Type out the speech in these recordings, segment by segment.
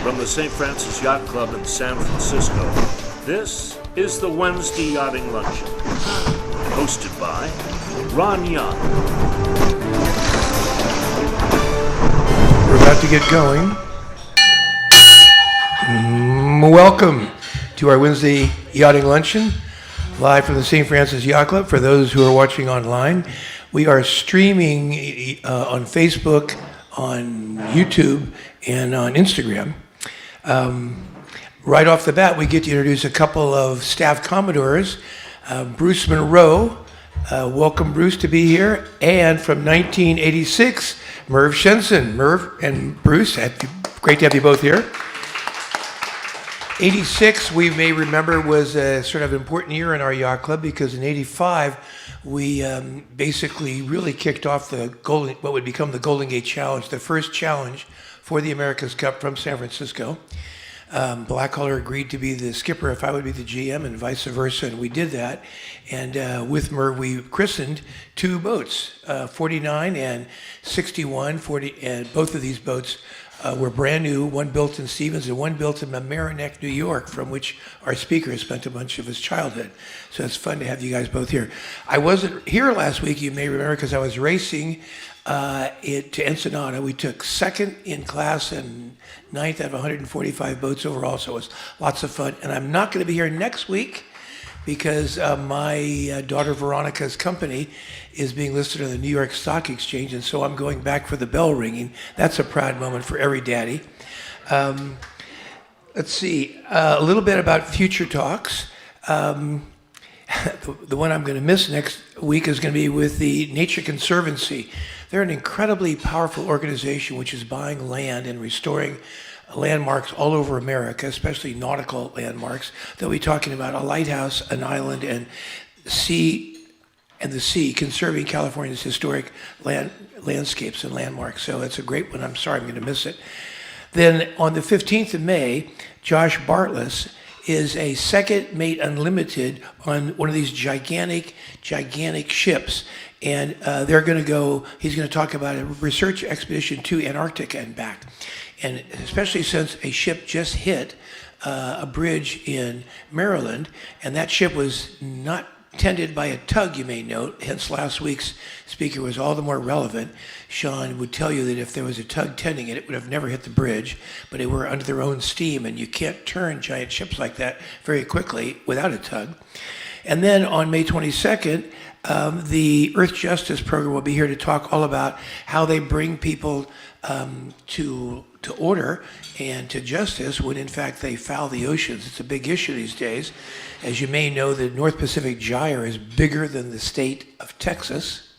From the St. Francis Yacht Club in San Francisco, this is the Wednesday Yachting Luncheon, hosted by Ron Young. We're about to get going. Welcome to our Wednesday Yachting Luncheon, live from the St. Francis Yacht Club. For those who are watching online, we are streaming on Facebook, on YouTube, and on Instagram. Right off the bat, we get to introduce a couple of staff Commodores. Bruce Monroe, welcome Bruce to be here, and from 1986, Merv Shenson. Merv and Bruce, great to have you both here. 86, we may remember, was a sort of important year in our yacht club because in 85, we basically really kicked off what would become the Golden Gate Challenge, the first challenge for the America's Cup from San Francisco. Blackcollar agreed to be the skipper if I would be the GM and vice versa, and we did that. And with Merv, we christened two boats, 49 and 61, and both of these boats were brand new, one built in Stevens and one built in Mamaroneck, New York, from which our speaker has spent a bunch of his childhood. So it's fun to have you guys both here. I wasn't here last week, you may remember, because I was racing to Ensenada. We took second in class and ninth out of 145 boats overall, so it was lots of fun. And I'm not going to be here next week because my daughter Veronica's company is being listed on the New York Stock Exchange, and so I'm going back for the bell ringing. That's a proud moment for every daddy. Let's see, a little bit about future talks. The one I'm going to miss next week is going to be with the Nature Conservancy. They're an incredibly powerful organization which is buying land and restoring landmarks all over America, especially nautical landmarks. They'll be talking about a lighthouse, an island, and the sea, conserving California's historic landscapes and landmarks. So it's a great one. I'm sorry I'm going to miss it. Then on the 15th of May, Josh Bartless is a second mate unlimited on one of these gigantic ships. And he's going to talk about a research expedition to Antarctica and back. And especially since a ship just hit a bridge in Maryland, and that ship was not tended by a tug, you may note, hence last week's speaker was all the more relevant. Sean would tell you that if there was a tug tending it, it would have never hit the bridge, but they were under their own steam, and you can't turn giant ships like that very quickly without a tug. And then on May 22nd, the Earth Justice Program will be here to talk all about how they bring people to order and to justice when in fact they foul the oceans. It's a big issue these days. As you may know, the North Pacific Gyre is bigger than the state of Texas,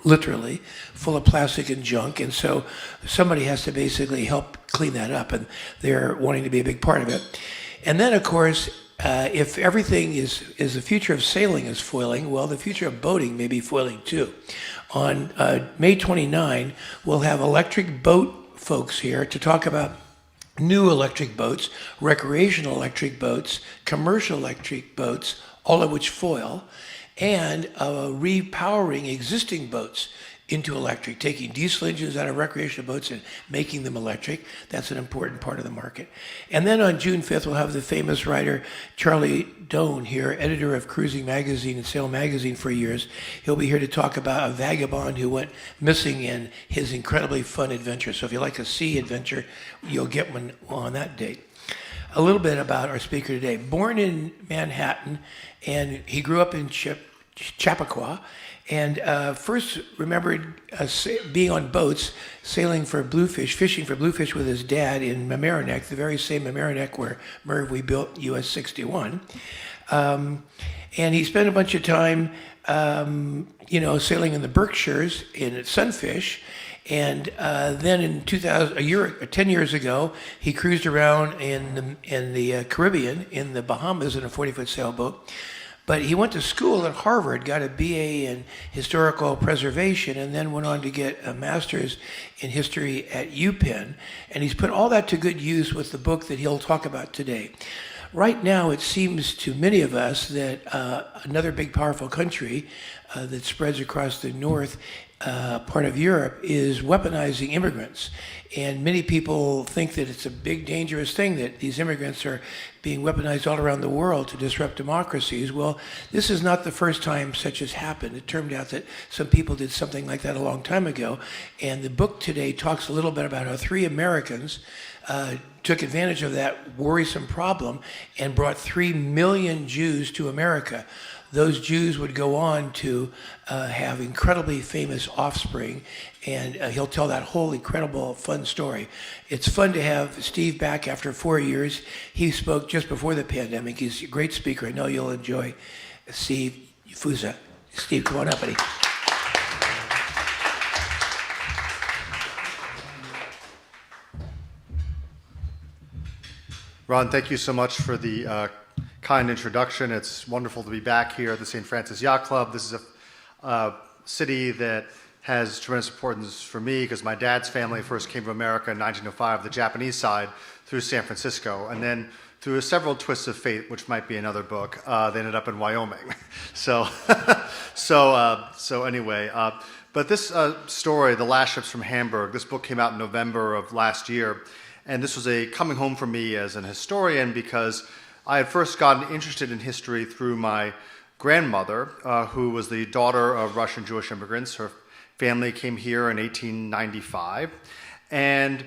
literally, full of plastic and junk, and so somebody has to basically help clean that up, and they're wanting to be a big part of it. And then, of course, if everything is the future of sailing is foiling, well, the future of boating may be foiling too. On May 29, we'll have electric boat folks here to talk about new electric boats, recreational electric boats, commercial electric boats, all of which foil, and repowering existing boats into electric, taking diesel engines out of recreational boats and making them electric. That's an important part of the market. And then on June 5th, we'll have the famous writer Charlie Doan here, editor of Cruising Magazine and Sail Magazine for years. He'll be here to talk about a vagabond who went missing in his incredibly fun adventure. So if you like a sea adventure, you'll get one on that date. A little bit about our speaker today. Born in Manhattan, and he grew up in Chappaqua, and first remembered being on boats, sailing for bluefish, fishing for bluefish with his dad in Mamaroneck, the very same Mamaroneck where Merv, we built US 61. And he spent a bunch of time, sailing in the Berkshires in Sunfish. And then in 10 years ago, he cruised around in the Caribbean, in the Bahamas in a 40-foot sailboat. But he went to school at Harvard, got a BA in historical preservation, and then went on to get a master's in history at UPenn. And he's put all that to good use with the book that he'll talk about today. Right now, it seems to many of us that another big, powerful country that spreads across the north part of Europe is weaponizing immigrants. And many people think that it's a big, dangerous thing that these immigrants are being weaponized all around the world to disrupt democracies. Well, this is not the first time such has happened. It turned out that some people did something like that a long time ago. And the book today talks a little bit about how 3 Americans took advantage of that worrisome problem and brought 3 million Jews to America. Those Jews would go on to have incredibly famous offspring, and he'll tell that whole incredible, fun story. It's fun to have Steve back after 4 years. He spoke just before the pandemic. He's a great speaker. I know you'll enjoy Steve Ujifusa. Steve, come on up, buddy. Ron, thank you so much for the kind introduction. It's wonderful to be back here at the St. Francis Yacht Club. This is a city that has tremendous importance for me because my dad's family first came to America in 1905, the Japanese side, through San Francisco. And then through several twists of fate, which might be another book, they ended up in Wyoming. So anyway, but this story, The Last Ships from Hamburg, this book came out in November of last year. And this was a coming home for me as an historian because I had first gotten interested in history through my grandmother, who was the daughter of Russian Jewish immigrants. Her family came here in 1895. And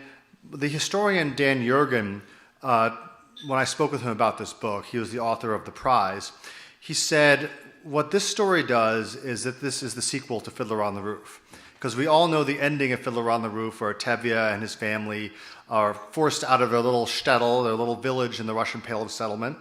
the historian Dan Jurgen, when I spoke with him about this book, he was the author of The Prize, he said, what this story does is that this is the sequel to Fiddler on the Roof. Because we all know the ending of Fiddler on the Roof, where Tevye and his family are forced out of their little shtetl, their little village in the Russian Pale of Settlement,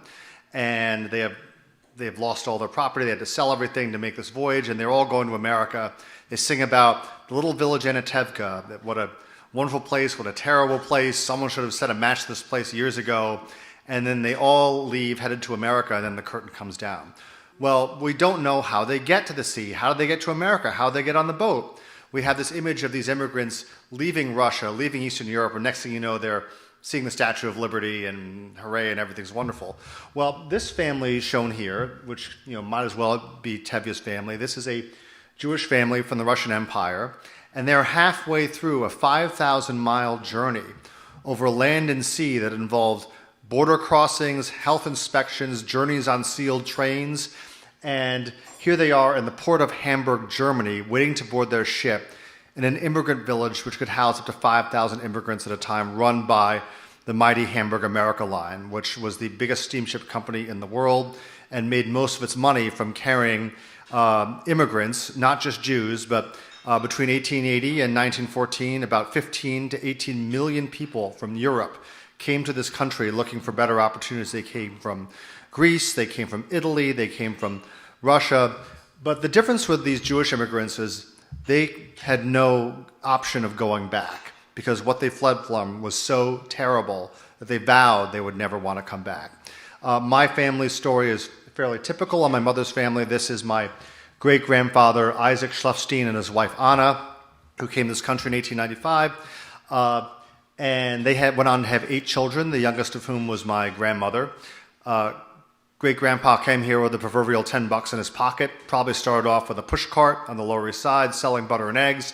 and they have lost all their property. They had to sell everything to make this voyage, and they're all going to America. They sing about the little village Anatevka, that what a wonderful place, what a terrible place. Someone should have set a match to this place years ago. And then they all leave, headed to America, and then the curtain comes down. Well, we don't know how they get to the sea. How do they get to America? How do they get on the boat? We have this image of these immigrants leaving Russia, leaving Eastern Europe, and next thing you know, they're seeing the Statue of Liberty and hooray, and everything's wonderful. Well, this family shown here, which might as well be Tevye's family, this is a Jewish family from the Russian Empire, and they're halfway through a 5,000-mile journey over land and sea that involved border crossings, health inspections, journeys on sealed trains, and here they are in the port of Hamburg, Germany, waiting to board their ship in an immigrant village which could house up to 5,000 immigrants at a time, run by the mighty Hamburg-American Line, which was the biggest steamship company in the world and made most of its money from carrying immigrants, not just Jews, but between 1880 and 1914, about 15 to 18 million people from Europe came to this country looking for better opportunities. They came from Greece, they came from Italy, they came from Russia. But the difference with these Jewish immigrants is they had no option of going back because what they fled from was so terrible that they vowed they would never want to come back. My family's story is fairly typical. On my mother's family, this is my great-grandfather Isaac Schlefstein and his wife Anna, who came to this country in 1895. And they went on to have 8 children, the youngest of whom was my grandmother. Great-grandpa came here with the proverbial $10 in his pocket, probably started off with a push cart on the Lower East Side selling butter and eggs.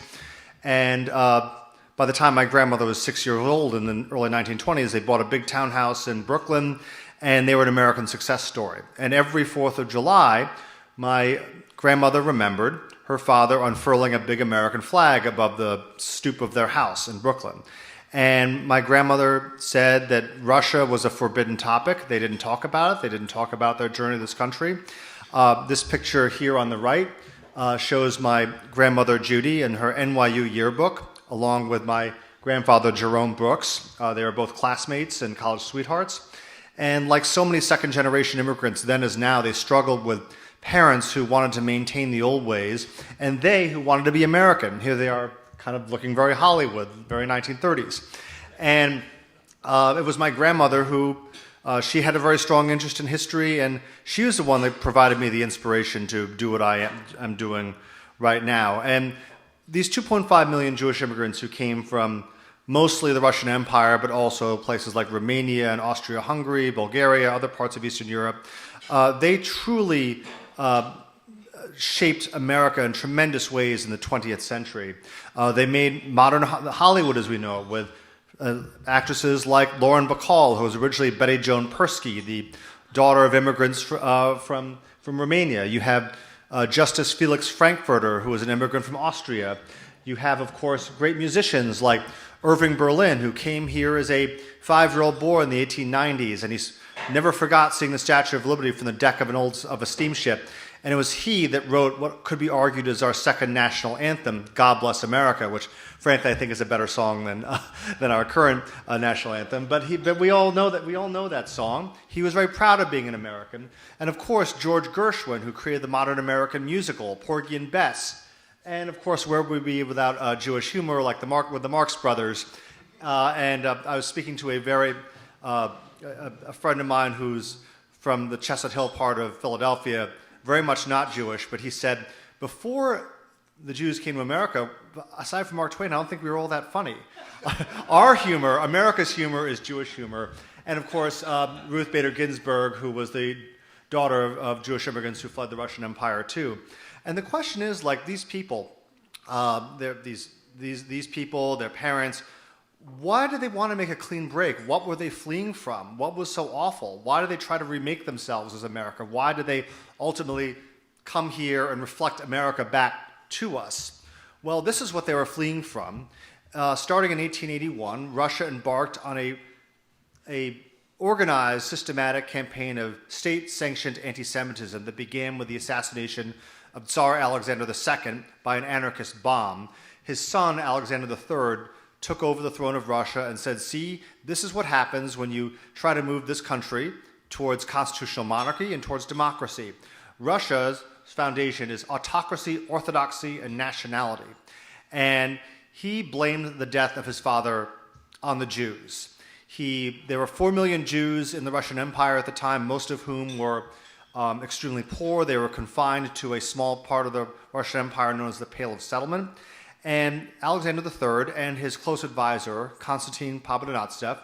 And by the time my grandmother was 6 years old in the early 1920s, they bought a big townhouse in Brooklyn, and they were an American success story. And every 4th of July, my grandmother remembered her father unfurling a big American flag above the stoop of their house in Brooklyn. And my grandmother said that Russia was a forbidden topic. They didn't talk about it. They didn't talk about their journey to this country. This picture here on the right shows my grandmother Judy in her NYU yearbook, along with my grandfather Jerome Brooks. They were both classmates and college sweethearts. And like so many second-generation immigrants then as now, they struggled with parents who wanted to maintain the old ways, and they who wanted to be American. Here they are, kind of looking very Hollywood, very 1930s. And it was my grandmother who, she had a very strong interest in history, and she was the one that provided me the inspiration to do what I'm doing right now. And these 2.5 million Jewish immigrants who came from mostly the Russian Empire, but also places like Romania and Austria-Hungary, Bulgaria, other parts of Eastern Europe, they truly shaped America in tremendous ways in the 20th century. They made modern Hollywood as we know it, with actresses like Lauren Bacall, who was originally Betty Joan Persky, the daughter of immigrants from Romania. You have Justice Felix Frankfurter, who was an immigrant from Austria. You have, of course, great musicians like Irving Berlin, who came here as a 5-year-old boy in the 1890s, and he never forgot seeing the Statue of Liberty from the deck of a steamship. And it was he that wrote what could be argued as our second national anthem, "God Bless America," which, frankly, I think is a better song than our current national anthem. But we all know that song. He was very proud of being an American. And of course, George Gershwin, who created the modern American musical Porgy and Bess. And of course, where would we be without Jewish humor, like with the Marx Brothers? I was speaking to a friend of mine who's from the Chestnut Hill part of Philadelphia, very much not Jewish, but he said, before the Jews came to America, aside from Mark Twain, I don't think we were all that funny. Our humor, America's humor, is Jewish humor. And of course, Ruth Bader Ginsburg, who was the daughter of Jewish immigrants who fled the Russian Empire too. And the question is, like, these people, these people, their parents, why did they want to make a clean break? What were they fleeing from? What was so awful? Why did they try to remake themselves as America? Why did they ultimately come here and reflect America back to us? Well, this is what they were fleeing from. Starting in 1881, Russia embarked on a organized, systematic campaign of state-sanctioned anti-Semitism that began with the assassination of Tsar Alexander II by an anarchist bomb. His son, Alexander III, took over the throne of Russia and said, see, this is what happens when you try to move this country towards constitutional monarchy and towards democracy. Russia's foundation is autocracy, orthodoxy, and nationality. And he blamed the death of his father on the Jews. There were 4 million Jews in the Russian Empire at the time, most of whom were extremely poor. They were confined to a small part of the Russian Empire known as the Pale of Settlement. And Alexander III and his close advisor, Konstantin Pobedonostsev,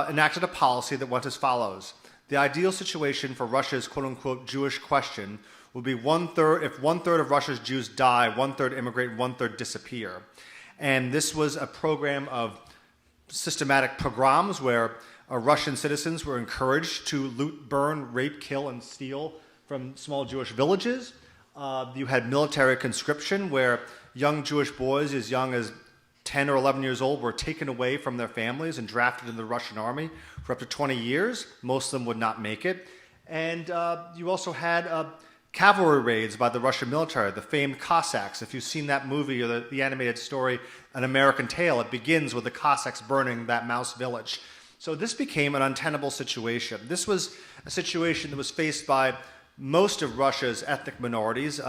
enacted a policy that went as follows. The ideal situation for Russia's quote-unquote Jewish question would be if one-third of Russia's Jews die, one-third immigrate, one-third disappear. And this was a program of systematic pogroms where Russian citizens were encouraged to loot, burn, rape, kill, and steal from small Jewish villages. You had military conscription where young Jewish boys as young as 10 or 11 years old were taken away from their families and drafted into the Russian army for up to 20 years. Most of them would not make it. And you also had cavalry raids by the Russian military, the famed Cossacks. If you've seen that movie or the animated story, An American Tale, it begins with the Cossacks burning that mouse village. So this became an untenable situation. This was a situation that was faced by most of Russia's ethnic minorities.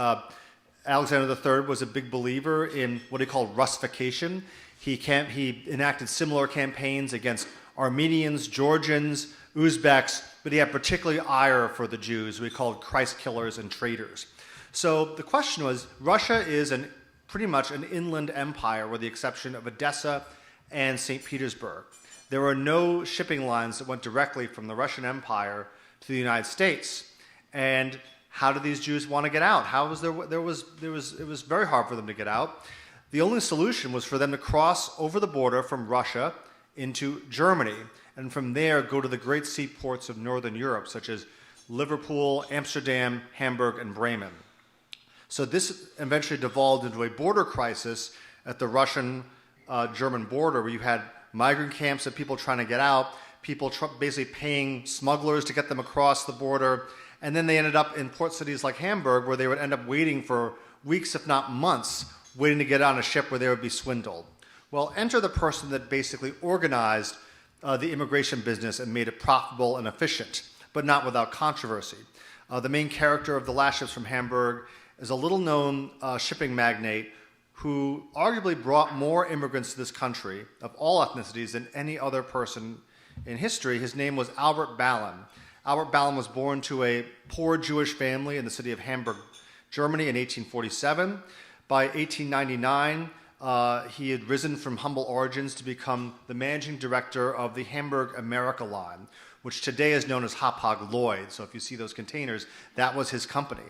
Alexander III was a big believer in what he called Russification. He enacted similar campaigns against Armenians, Georgians, Uzbeks, but he had particularly ire for the Jews, who he called Christ killers and traitors. So the question was, Russia is pretty much an inland empire with the exception of Odessa and St. Petersburg. There were no shipping lines that went directly from the Russian Empire to the United States. And how did these Jews want to get out? It was very hard for them to get out. The only solution was for them to cross over the border from Russia into Germany, and from there go to the great seaports of Northern Europe, such as Liverpool, Amsterdam, Hamburg, and Bremen. So this eventually devolved into a border crisis at the Russian-German border, where you had migrant camps of people trying to get out, people basically paying smugglers to get them across the border. And then they ended up in port cities like Hamburg, where they would end up waiting for weeks, if not months, waiting to get on a ship where they would be swindled. Well, enter the person that basically organized the immigration business and made it profitable and efficient, but not without controversy. The main character of The Last Ships from Hamburg is a little-known shipping magnate who arguably brought more immigrants to this country of all ethnicities than any other person in history. His name was Albert Ballin. Albert Ballin was born to a poor Jewish family in the city of Hamburg, Germany in 1847. By 1899, he had risen from humble origins to become the managing director of the Hamburg-American Line, which today is known as Hapag-Lloyd. So if you see those containers, that was his company.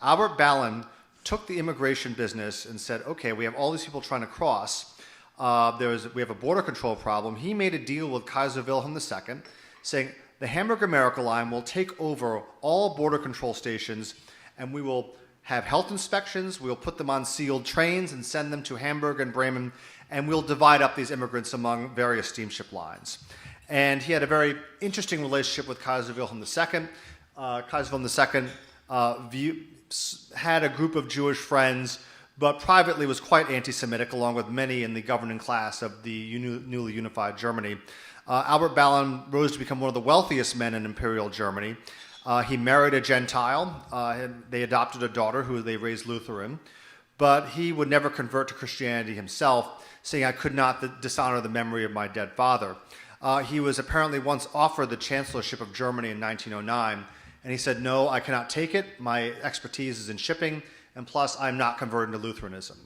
Albert Ballin took the immigration business and said, okay, we have all these people trying to cross. We have a border control problem. He made a deal with Kaiser Wilhelm II saying the Hamburg-American Line will take over all border control stations and we will have health inspections, we'll put them on sealed trains and send them to Hamburg and Bremen, and we'll divide up these immigrants among various steamship lines. And he had a very interesting relationship with Kaiser Wilhelm II. Kaiser Wilhelm II had a group of Jewish friends, but privately was quite anti-Semitic, along with many in the governing class of the newly unified Germany. Albert Ballin rose to become one of the wealthiest men in Imperial Germany. He married a Gentile. They adopted a daughter who they raised Lutheran. But he would never convert to Christianity himself, saying, I could not dishonor the memory of my dead father. He was apparently once offered the chancellorship of Germany in 1909, and he said, no, I cannot take it. My expertise is in shipping, and plus I'm not converting to Lutheranism.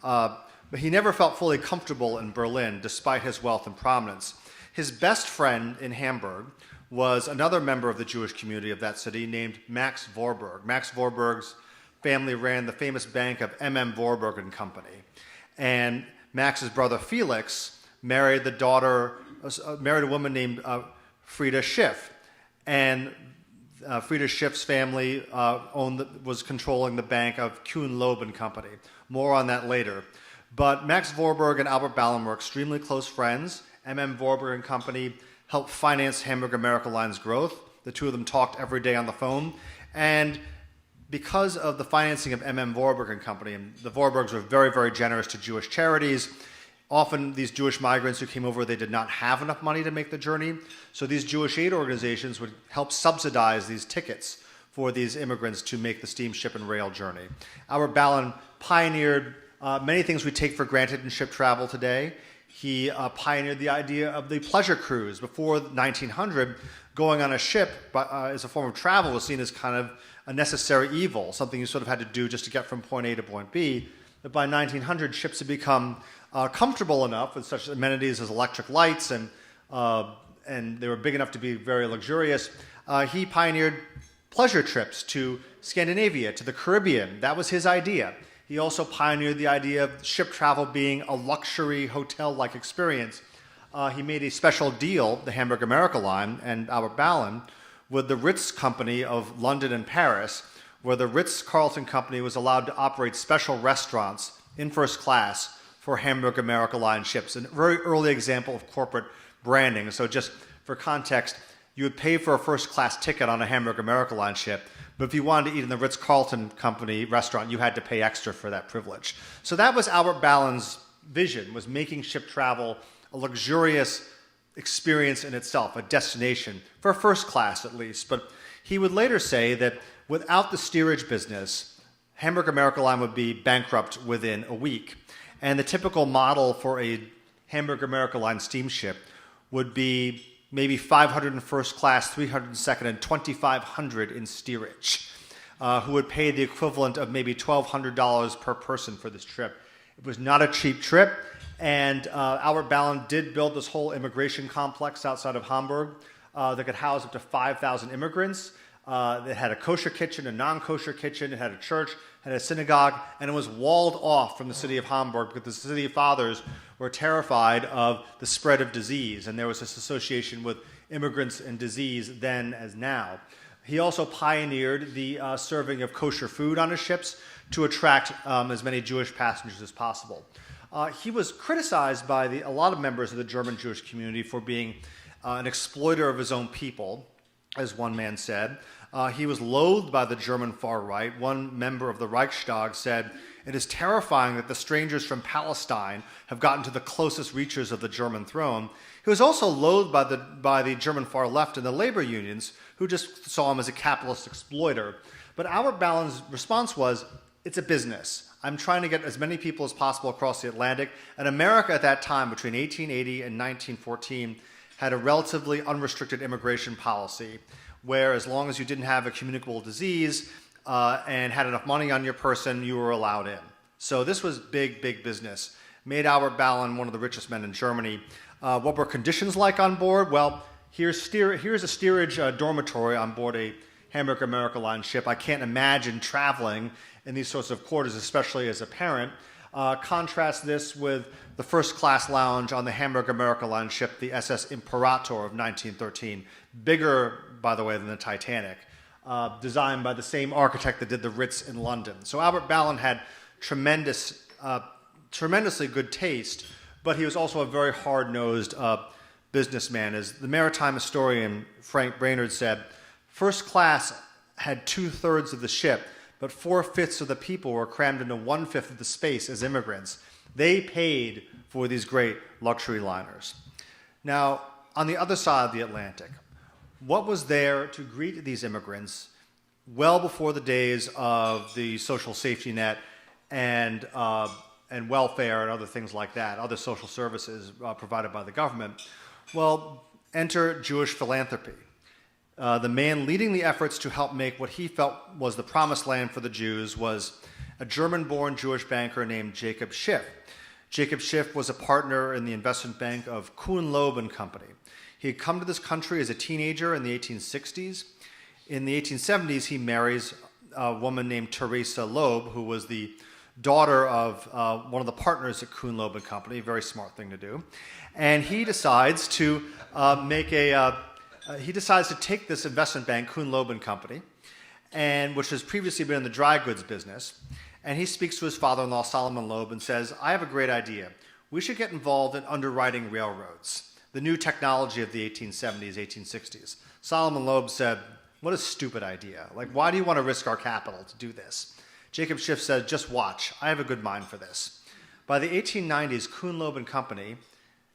But he never felt fully comfortable in Berlin, despite his wealth and prominence. His best friend in Hamburg was another member of the Jewish community of that city named Max Warburg. Max Warburg's family ran the famous bank of Warburg and Company. And Max's brother Felix married a woman named Frieda Schiff. And Frieda Schiff's family was controlling the bank of Kuhn, Loeb Company. More on that later. But Max Warburg and Albert Ballin were extremely close friends. Warburg and Company helped finance Hamburg-American Line's growth. The two of them talked every day on the phone. And because of the financing of Warburg and Company, and the Warburgs were very, very generous to Jewish charities, often these Jewish migrants who came over, they did not have enough money to make the journey. So these Jewish aid organizations would help subsidize these tickets for these immigrants to make the steamship and rail journey. Albert Ballin pioneered many things we take for granted in ship travel today. He pioneered the idea of the pleasure cruise. Before 1900, going on a ship as a form of travel was seen as kind of a necessary evil, something you sort of had to do just to get from point A to point B. But by 1900, ships had become comfortable enough with such amenities as electric lights, and they were big enough to be very luxurious. He pioneered pleasure trips to Scandinavia, to the Caribbean. That was his idea. He also pioneered the idea of ship travel being a luxury hotel-like experience. He made a special deal, the Hamburg-American Line and Albert Ballin, with the Ritz Company of London and Paris, where the Ritz-Carlton Company was allowed to operate special restaurants in first class for Hamburg-American Line ships. A very early example of corporate branding. So just for context, you would pay for a first-class ticket on a Hamburg-American Line ship, but if you wanted to eat in the Ritz-Carlton Company restaurant, you had to pay extra for that privilege. So that was Albert Ballin's vision, was making ship travel a luxurious experience in itself, a destination, for first class at least. But he would later say that without the steerage business, Hamburg-American Line would be bankrupt within a week. And the typical model for a Hamburg-American Line steamship would be maybe 500 in first class, 300 in second, and 2,500 in steerage, who would pay the equivalent of maybe $1,200 per person for this trip. It was not a cheap trip, and Albert Ballin did build this whole immigration complex outside of Hamburg that could house up to 5,000 immigrants. It had a kosher kitchen, a non-kosher kitchen, it had a church, had a synagogue, and it was walled off from the city of Hamburg because the city fathers were terrified of the spread of disease, and there was this association with immigrants and disease then as now. He also pioneered the serving of kosher food on his ships to attract as many Jewish passengers as possible. He was criticized by a lot of members of the German Jewish community for being an exploiter of his own people, as one man said. He was loathed by the German far right. One member of the Reichstag said, "It is terrifying that the strangers from Palestine have gotten to the closest reaches of the German throne." He was also loathed by the German far left and the labor unions, who just saw him as a capitalist exploiter. But Albert Ballin's response was, it's a business. I'm trying to get as many people as possible across the Atlantic. And America at that time, between 1880 and 1914, had a relatively unrestricted immigration policy, where as long as you didn't have a communicable disease and had enough money on your person, you were allowed in. So this was big, big business. Made Albert Ballin one of the richest men in Germany. What were conditions like on board? Well, here's a steerage dormitory on board a Hamburg-American Line ship. I can't imagine traveling in these sorts of quarters, especially as a parent. Contrast this with the first-class lounge on the Hamburg-American Line ship, the SS Imperator of 1913. Bigger, by the way, than the Titanic. Designed by the same architect that did the Ritz in London. So Albert Ballin had tremendously good taste, but he was also a very hard-nosed businessman. As the maritime historian Frank Brainerd said, first class had 2/3 of the ship, but 4/5 of the people were crammed into 1/5 of the space as immigrants. They paid for these great luxury liners. Now, on the other side of the Atlantic, what was there to greet these immigrants well before the days of the social safety net and welfare and other things like that, other social services provided by the government? Well, enter Jewish philanthropy. The man leading the efforts to help make what he felt was the promised land for the Jews was a German-born Jewish banker named Jacob Schiff. Jacob Schiff was a partner in the investment bank of Kuhn, Loeb Company. He had come to this country as a teenager in the 1860s. In the 1870s, he marries a woman named Teresa Loeb, who was the daughter of one of the partners at Kuhn, Loeb Company, a very smart thing to do. And he decides to take this investment bank, Kuhn, Loeb Company, which has previously been in the dry goods business, and he speaks to his father-in-law, Solomon Loeb, and says, I have a great idea. We should get involved in underwriting railroads, the new technology of the 1870s, 1860s. Solomon Loeb said, what a stupid idea. Like, why do you want to risk our capital to do this? Jacob Schiff said, just watch. I have a good mind for this. By the 1890s, Kuhn, Loeb Company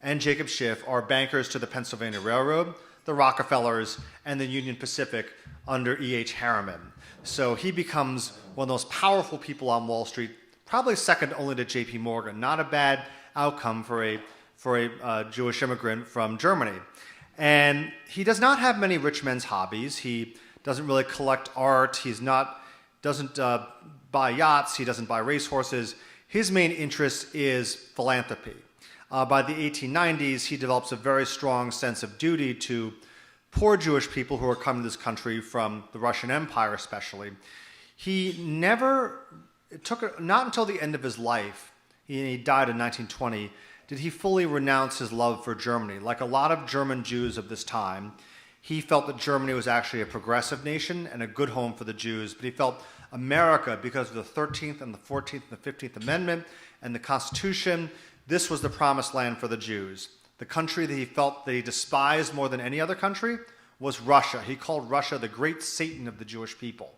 and Jacob Schiff are bankers to the Pennsylvania Railroad, the Rockefellers, and the Union Pacific under E.H. Harriman. So he becomes one of the most powerful people on Wall Street, probably second only to J.P. Morgan. Not a bad outcome for a Jewish immigrant from Germany. And he does not have many rich men's hobbies. He doesn't really collect art. Doesn't buy yachts. He doesn't buy racehorses. His main interest is philanthropy. By the 1890s, he develops a very strong sense of duty to poor Jewish people who are coming to this country from the Russian Empire especially. Not until the end of his life, he died in 1920, did he fully renounce his love for Germany. Like a lot of German Jews of this time, he felt that Germany was actually a progressive nation and a good home for the Jews, but he felt America, because of the 13th and the 14th and the 15th Amendment and the Constitution, this was the promised land for the Jews. The country that he felt that he despised more than any other country was Russia. He called Russia the great Satan of the Jewish people.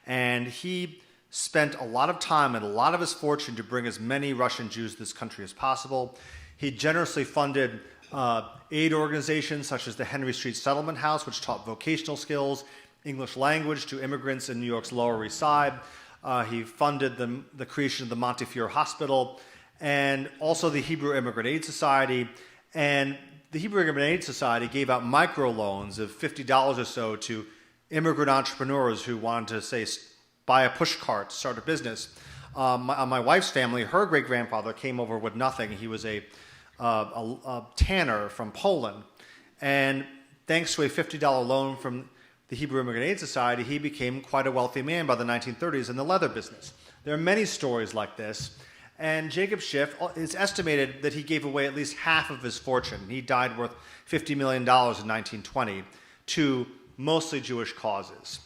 And he spent a lot of time and a lot of his fortune to bring as many Russian Jews to this country as possible. He generously funded aid organizations such as the Henry Street Settlement House, which taught vocational skills, English language to immigrants in New York's Lower East Side. He funded the creation of the Montefiore Hospital and also the Hebrew Immigrant Aid Society. And the Hebrew Immigrant Aid Society gave out microloans of $50 or so to immigrant entrepreneurs who wanted to, say, buy a push cart to start a business. My wife's family, her great-grandfather came over with nothing. He was a tanner from Poland. And thanks to a $50 loan from the Hebrew Immigrant Aid Society, he became quite a wealthy man by the 1930s in the leather business. There are many stories like this. And Jacob Schiff, it's estimated that he gave away at least half of his fortune. He died worth $50 million in 1920 to mostly Jewish causes.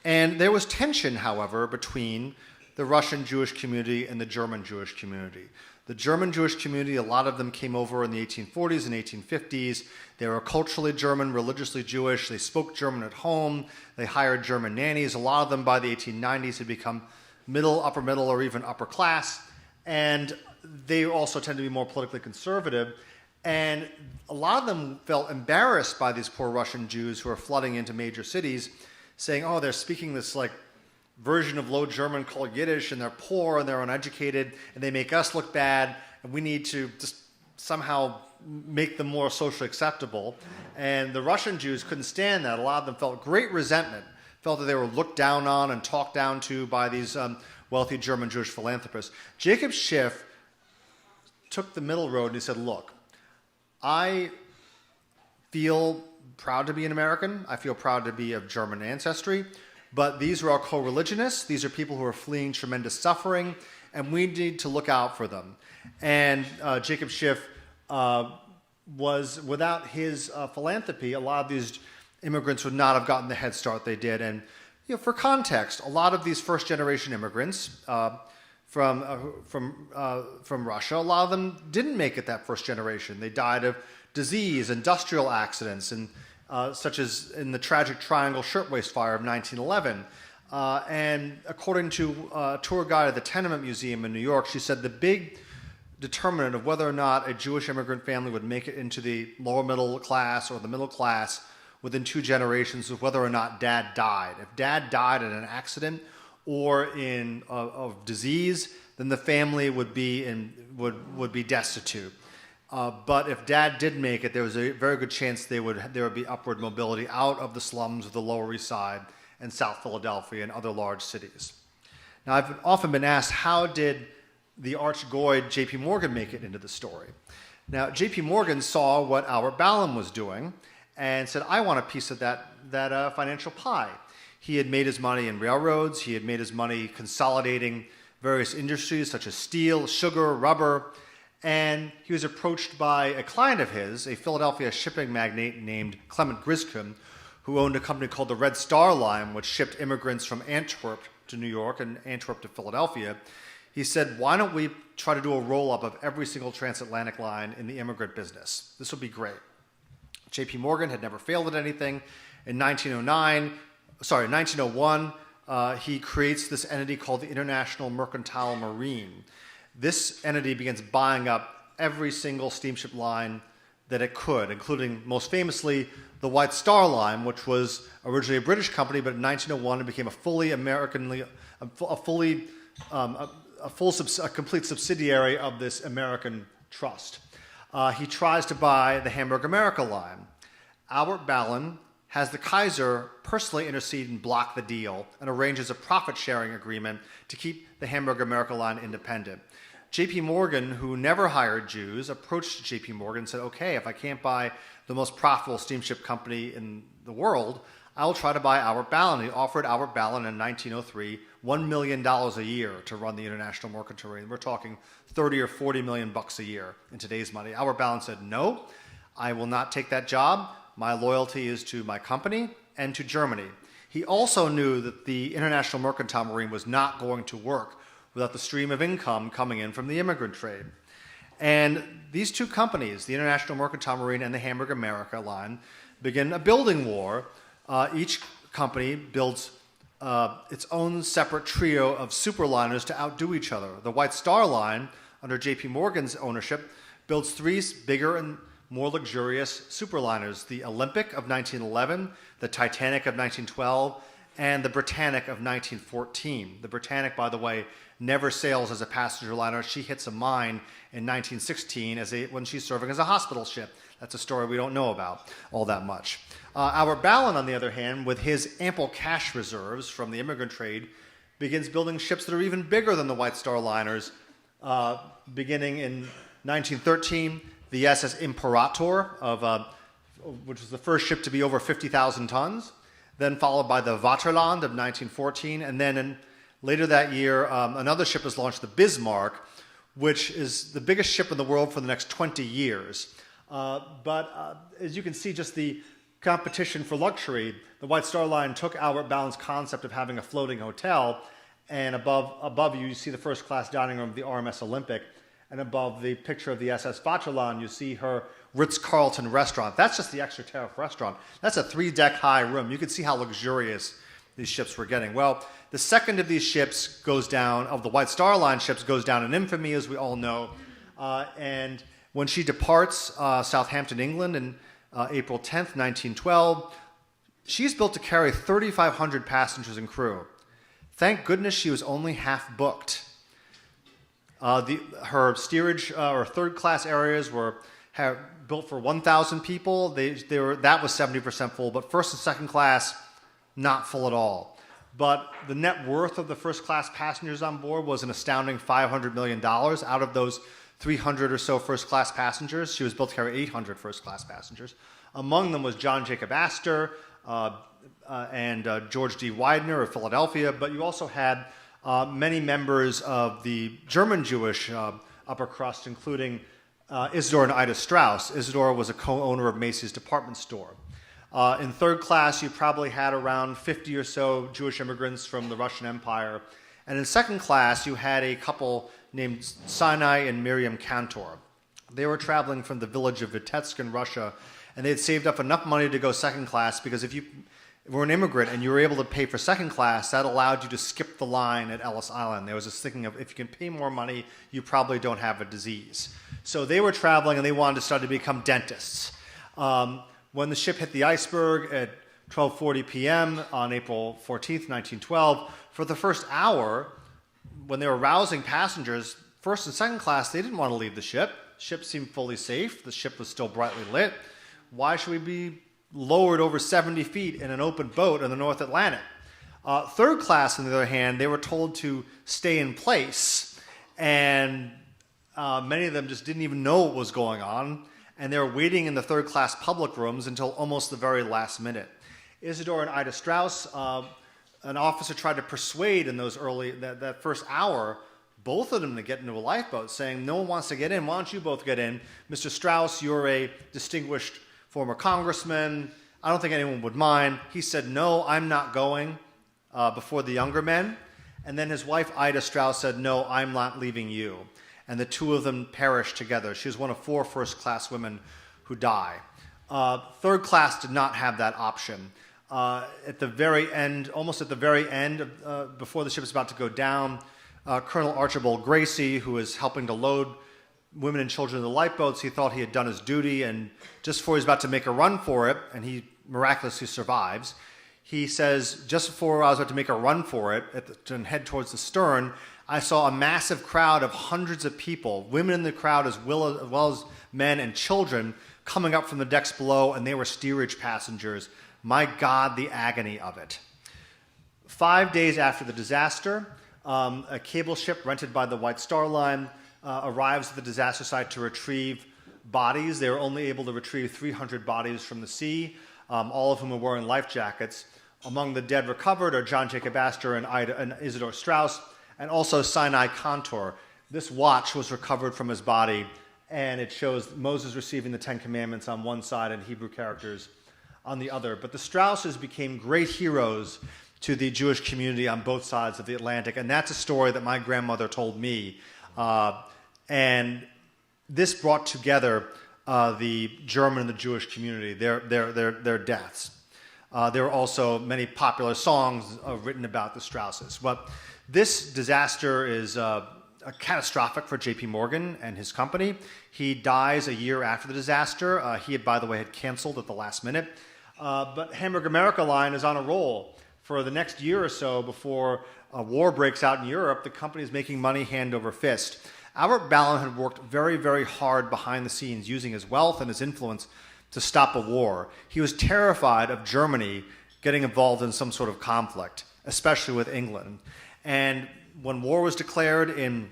And there was tension, however, between the Russian Jewish community and the German Jewish community. The German Jewish community, a lot of them came over in the 1840s and 1850s. They were culturally German, religiously Jewish. They spoke German at home. They hired German nannies. A lot of them by the 1890s had become middle, upper middle, or even upper class. And they also tend to be more politically conservative. And a lot of them felt embarrassed by these poor Russian Jews who are flooding into major cities, saying, oh, they're speaking this version of Low German called Yiddish, and they're poor and they're uneducated, and they make us look bad, and we need to just somehow make them more socially acceptable. And the Russian Jews couldn't stand that. A lot of them felt great resentment, felt that they were looked down on and talked down to by these wealthy German Jewish philanthropists. Jacob Schiff took the middle road and he said, look, I feel proud to be an American. I feel proud to be of German ancestry. But these are all co-religionists. These are people who are fleeing tremendous suffering, and we need to look out for them. And Jacob Schiff was, without his philanthropy, a lot of these immigrants would not have gotten the head start they did. And for context, a lot of these first-generation immigrants from Russia, a lot of them didn't make it that first generation. They died of disease, industrial accidents, and such as in the tragic Triangle Shirtwaist Fire of 1911. And according to a tour guide at the Tenement Museum in New York, she said the big determinant of whether or not a Jewish immigrant family would make it into the lower middle class or the middle class within 2 generations was whether or not dad died. If dad died in an accident or in of disease, then the family would be destitute. But if dad did make it, there was a very good chance there would be upward mobility out of the slums of the Lower East Side and South Philadelphia and other large cities. Now, I've often been asked, how did the arch-goyd J.P. Morgan make it into the story? Now, J.P. Morgan saw what Albert Ballin was doing and said, I want a piece of that financial pie. He had made his money in railroads. He had made his money consolidating various industries such as steel, sugar, rubber. And he was approached by a client of his, a Philadelphia shipping magnate named Clement Griscom, who owned a company called the Red Star Line, which shipped immigrants from Antwerp to New York and Antwerp to Philadelphia. He said, why don't we try to do a roll-up of every single transatlantic line in the immigrant business? This would be great. J.P. Morgan had never failed at anything. In 1901, he creates this entity called the International Mercantile Marine. This entity begins buying up every single steamship line that it could, including, most famously, the White Star Line, which was originally a British company, but in 1901 it became a complete subsidiary of this American trust. He tries to buy the Hamburg-American Line. Albert Ballin has the Kaiser personally intercede and block the deal and arranges a profit-sharing agreement to keep the Hamburg-American Line independent. J.P. Morgan, who never hired Jews, approached J.P. Morgan and said, okay, if I can't buy the most profitable steamship company in the world, I'll try to buy Albert Ballin. He offered Albert Ballin in 1903 $1 million a year to run the International Mercantile Marine. We're talking 30 or 40 million bucks a year in today's money. Albert Ballin said, no, I will not take that job. My loyalty is to my company and to Germany. He also knew that the International Mercantile Marine was not going to work without the stream of income coming in from the immigrant trade. And these two companies, the International Mercantile Marine and the Hamburg-American Line, begin a building war. Each company builds its own separate trio of superliners to outdo each other. The White Star Line, under J.P. Morgan's ownership, builds 3 bigger and more luxurious superliners: the Olympic of 1911, the Titanic of 1912, and the Britannic of 1914. The Britannic, by the way, never sails as a passenger liner. She hits a mine in 1916 when she's serving as a hospital ship. That's a story we don't know about all that much. Albert Ballin, on the other hand, with his ample cash reserves from the immigrant trade, begins building ships that are even bigger than the White Star liners. Beginning in 1913, the SS Imperator, which was the first ship to be over 50,000 tons, then followed by the Vaterland of 1914, and then later that year, another ship was launched, the Bismarck, which is the biggest ship in the world for the next 20 years. But as you can see, just the competition for luxury, the White Star Line took Albert Ballin's concept of having a floating hotel, and above you see the first-class dining room of the RMS Olympic, and above the picture of the SS Vaterland, you see her Ritz-Carlton restaurant. That's just the extra tariff restaurant. That's a 3-deck high room. You can see how luxurious these ships were getting. Well, the second of these ships goes down, of the White Star Line ships, goes down in infamy, as we all know. And when she departs Southampton, England, in April 10th, 1912, she's built to carry 3,500 passengers and crew. Thank goodness she was only half booked. Her steerage or third-class areas were built for 1,000 people. That was 70% full, but first and second class, not full at all. But the net worth of the first-class passengers on board was an astounding $500 million. Out of those 300 or so first-class passengers, she was built to carry 800 first-class passengers. Among them was John Jacob Astor and George D. Widener of Philadelphia, but you also had many members of the German Jewish upper crust, including Isidor and Ida Strauss. Isidor was a co-owner of Macy's department store. In third class, you probably had around 50 or so Jewish immigrants from the Russian Empire. And in second class, you had a couple named Sinai and Miriam Cantor. They were traveling from the village of Vitebsk in Russia, and they had saved up enough money to go second class, because if you were an immigrant and you were able to pay for second class, that allowed you to skip the line at Ellis Island. There was this thinking of, if you can pay more money, you probably don't have a disease. So they were traveling, and they wanted to start to become dentists. When the ship hit the iceberg at 12:40 p.m. on April 14th, 1912, for the first hour, when they were rousing passengers, first and second class, they didn't want to leave the ship. The ship seemed fully safe. The ship was still brightly lit. Why should we be lowered over 70 feet in an open boat in the North Atlantic? Third class, on the other hand, they were told to stay in place, and many of them just didn't even know what was going on, and they were waiting in the third class public rooms until almost the very last minute. Isidor and Ida Strauss, an officer tried to persuade in that first hour, both of them to get into a lifeboat, saying, no one wants to get in, why don't you both get in? Mr. Strauss, you're a distinguished former congressman, I don't think anyone would mind. He said, no, I'm not going, before the younger men. And then his wife, Ida Strauss, said, no, I'm not leaving you. And the two of them perished together. She was one of 4 first-class women who die. Third class did not have that option. At the very end, almost at the very end, before the ship was about to go down, Colonel Archibald Gracie, who was helping to load women and children in the lifeboats, he thought he had done his duty, and just before he was about to make a run for it, and he miraculously survives, he says, just before I was about to make a run for it and head towards the stern, I saw a massive crowd of hundreds of people, women in the crowd as well as men and children, coming up from the decks below, and they were steerage passengers. My God, the agony of it. 5 days after the disaster, a cable ship rented by the White Star Line arrives at the disaster site to retrieve bodies. They were only able to retrieve 300 bodies from the sea, all of whom were wearing life jackets. Among the dead recovered are John Jacob Astor and Isidor Strauss, and also Sinai Cantor. This watch was recovered from his body, and it shows Moses receiving the Ten Commandments on one side and Hebrew characters on the other. But the Strausses became great heroes to the Jewish community on both sides of the Atlantic, and that's a story that my grandmother told me. And this brought together the German and the Jewish community, their deaths. There were also many popular songs written about the Strausses. But this disaster is catastrophic for J.P. Morgan and his company. He dies a year after the disaster. He, by the way, had canceled at the last minute. But Hamburg-American Line is on a roll. For the next year or so before a war breaks out in Europe, the company is making money hand over fist. Albert Ballin had worked very, very hard behind the scenes, using his wealth and his influence to stop a war. He was terrified of Germany getting involved in some sort of conflict, especially with England. And when war was declared in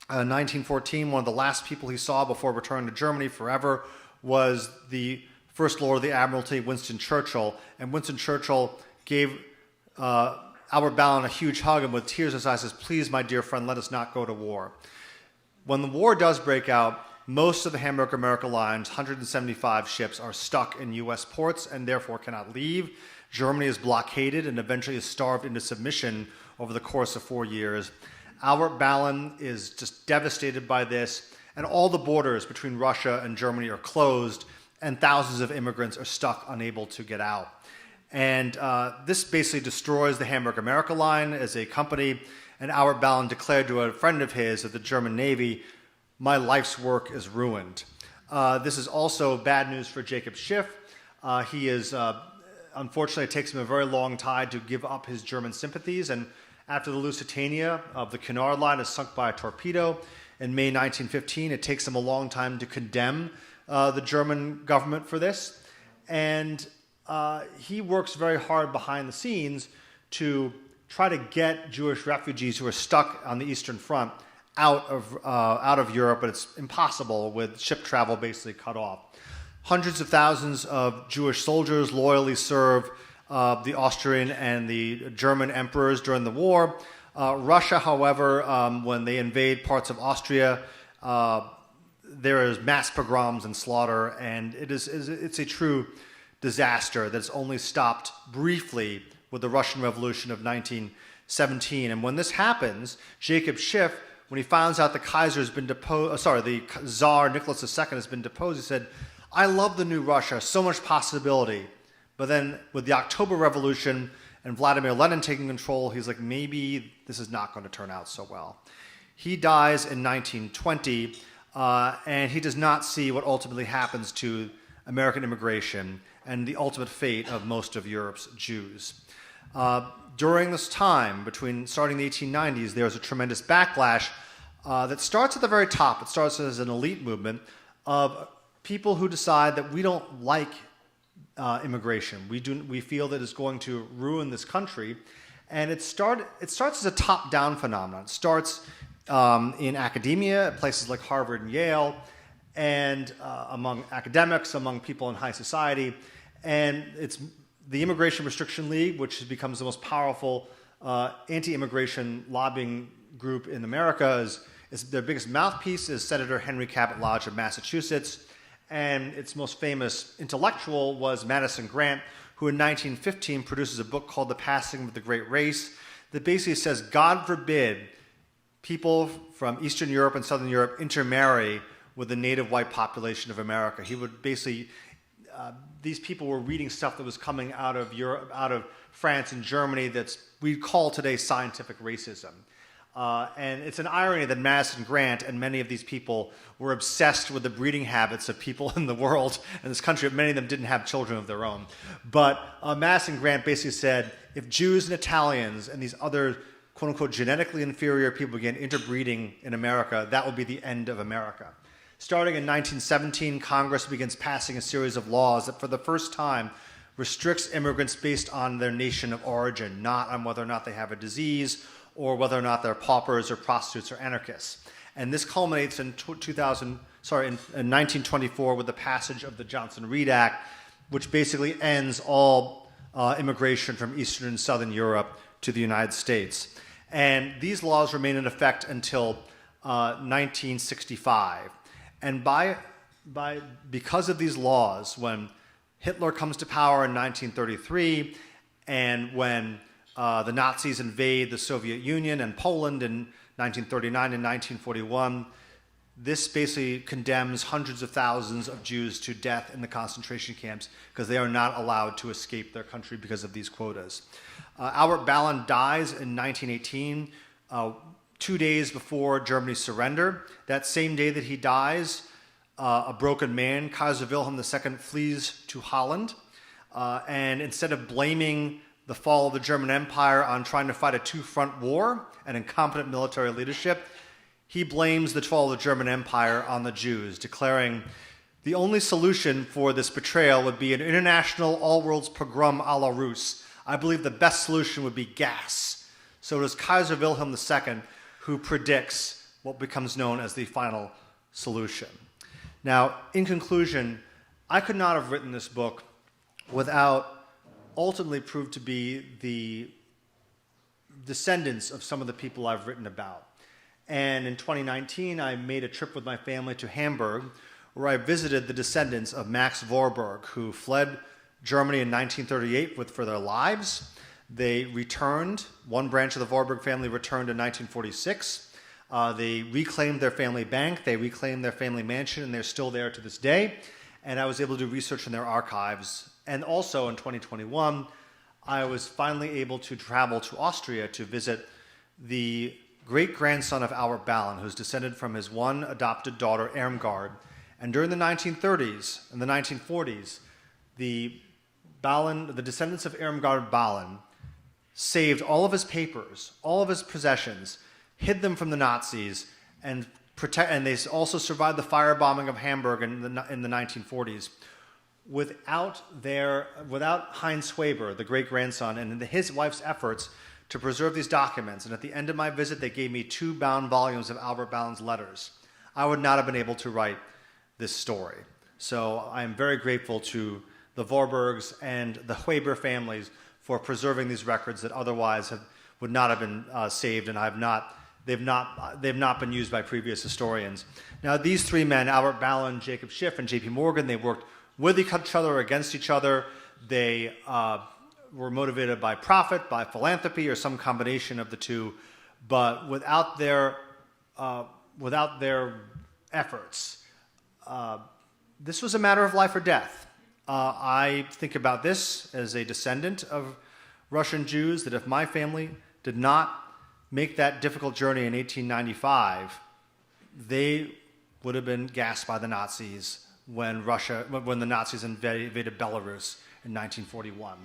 1914, one of the last people he saw before returning to Germany forever was the First Lord of the Admiralty, Winston Churchill. And Winston Churchill gave Albert Ballin a huge hug, and with tears in his eyes says, please, my dear friend, let us not go to war. When the war does break out, most of the Hamburg-American Line's 175 ships are stuck in U.S. ports and therefore cannot leave. Germany is blockaded and eventually is starved into submission over the course of 4 years. Albert Ballin is just devastated by this, and all the borders between Russia and Germany are closed, and thousands of immigrants are stuck, unable to get out. And this basically destroys the Hamburg-American Line as a company, and Albert Ballin declared to a friend of his at the German Navy, my life's work is ruined. This is also bad news for Jacob Schiff. He is, unfortunately, it takes him a very long time to give up his German sympathies, and after the Lusitania of the Cunard Line is sunk by a torpedo in May 1915, it takes him a long time to condemn the German government for this. And he works very hard behind the scenes to try to get Jewish refugees who are stuck on the Eastern Front out of Europe, but it's impossible with ship travel basically cut off. Hundreds of thousands of Jewish soldiers loyally serve the Austrian and the German emperors during the war. Russia, however, when they invade parts of Austria, there is mass pogroms and slaughter, and it's a true disaster that's only stopped briefly with the Russian Revolution of 1917. And when this happens, Jacob Schiff, when he finds out the Kaiser has been deposed, the Tsar Nicholas II has been deposed, he said, "I love the new Russia, so much possibility." But then with the October Revolution and Vladimir Lenin taking control, he's like, maybe this is not going to turn out so well. He dies in 1920, and he does not see what ultimately happens to American immigration and the ultimate fate of most of Europe's Jews. During this time, starting the 1890s, there's a tremendous backlash that starts at the very top. It starts as an elite movement of people who decide that we don't like immigration. We feel that it's going to ruin this country, and it starts as a top-down phenomenon. It starts in academia, at places like Harvard and Yale, and among academics, among people in high society, and it's the Immigration Restriction League, which becomes the most powerful anti-immigration lobbying group in America. Their biggest mouthpiece is Senator Henry Cabot Lodge of Massachusetts, and its most famous intellectual was Madison Grant, who in 1915 produces a book called The Passing of the Great Race that basically says, God forbid people from Eastern Europe and Southern Europe intermarry with the native white population of America. He would basically, these people were reading stuff that was coming out of Europe, out of France and Germany that we call today scientific racism. And it's an irony that Madison Grant and many of these people were obsessed with the breeding habits of people in the world and this country. Many of them didn't have children of their own. But Madison Grant basically said, if Jews and Italians and these other quote-unquote genetically inferior people began interbreeding in America, that would be the end of America. Starting in 1917, Congress begins passing a series of laws that for the first time restricts immigrants based on their nation of origin, not on whether or not they have a disease or whether or not they're paupers or prostitutes or anarchists. And this culminates in 1924 with the passage of the Johnson-Reed Act, which basically ends all immigration from Eastern and Southern Europe to the United States. And these laws remain in effect until 1965. And because of these laws, when Hitler comes to power in 1933, and when the Nazis invade the Soviet Union and Poland in 1939 and 1941, this basically condemns hundreds of thousands of Jews to death in the concentration camps because they are not allowed to escape their country because of these quotas. Albert Ballin dies in 1918, 2 days before Germany's surrender. That same day that he dies, a broken man, Kaiser Wilhelm II, flees to Holland. And instead of blaming the fall of the German Empire on trying to fight a two-front war and incompetent military leadership, he blames the fall of the German Empire on the Jews, declaring the only solution for this betrayal would be an international all-world's pogrom a la Russe. I believe the best solution would be gas. So it is Kaiser Wilhelm II who predicts what becomes known as the final solution. Now, in conclusion, I could not have written this book without ultimately proved to be the descendants of some of the people I've written about. And in 2019, I made a trip with my family to Hamburg, where I visited the descendants of Max Warburg, who fled Germany in 1938 for their lives. They returned. One branch of the Warburg family returned in 1946. They reclaimed their family bank. They reclaimed their family mansion, and they're still there to this day. And I was able to do research in their archives. And also in 2021, I was finally able to travel to Austria to visit the great-grandson of Albert Ballin, who's descended from his one adopted daughter, Irmgard. And during the 1930s and the 1940s, the descendants of Irmgard Ballin saved all of his papers, all of his possessions, hid them from the Nazis, and they also survived the firebombing of Hamburg in the 1940s. Without Heinz Schwaber, the great-grandson, and his wife's efforts to preserve these documents, and at the end of my visit, they gave me 2 bound volumes of Albert Ballin's letters, I would not have been able to write this story. So I am very grateful to the Warburgs and the Weber families for preserving these records that otherwise would not have been saved, and they've not been used by previous historians. Now, these three men, Albert Ballin, Jacob Schiff, and J.P. Morgan, they worked with each other or against each other. They were motivated by profit, by philanthropy, or some combination of the two. But without their efforts, this was a matter of life or death. I think about this as a descendant of Russian Jews, that if my family did not make that difficult journey in 1895, they would have been gassed by the Nazis when the Nazis invaded Belarus in 1941.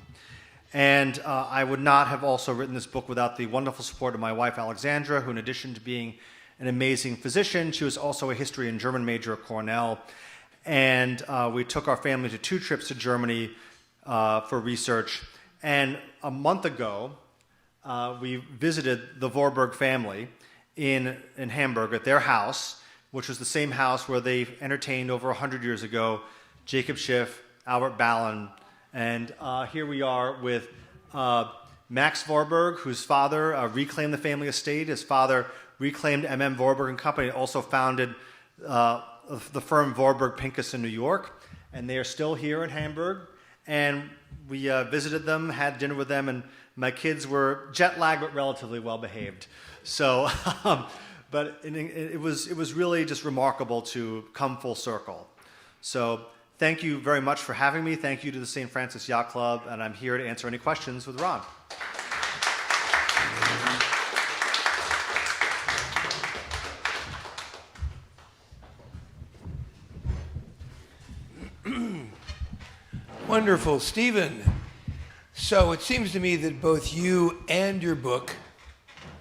And I would not have also written this book without the wonderful support of my wife, Alexandra, who in addition to being an amazing physician, she was also a history and German major at Cornell. And we took our family to 2 trips to Germany for research. And a month ago, we visited the Warburg family in Hamburg at their house, which was the same house where they entertained over 100 years ago Jacob Schiff, Albert Ballin, and here we are with Max Warburg, whose father reclaimed the family estate. His father reclaimed M.M. Warburg and Company, and also founded the firm Warburg Pincus in New York, and they are still here in Hamburg. And we visited them, had dinner with them, and my kids were jet-lagged but relatively well-behaved. So, but it was really just remarkable to come full circle. So thank you very much for having me. Thank you to the St. Francis Yacht Club, and I'm here to answer any questions with Ron. Wonderful. Stephen, so it seems to me that both you and your book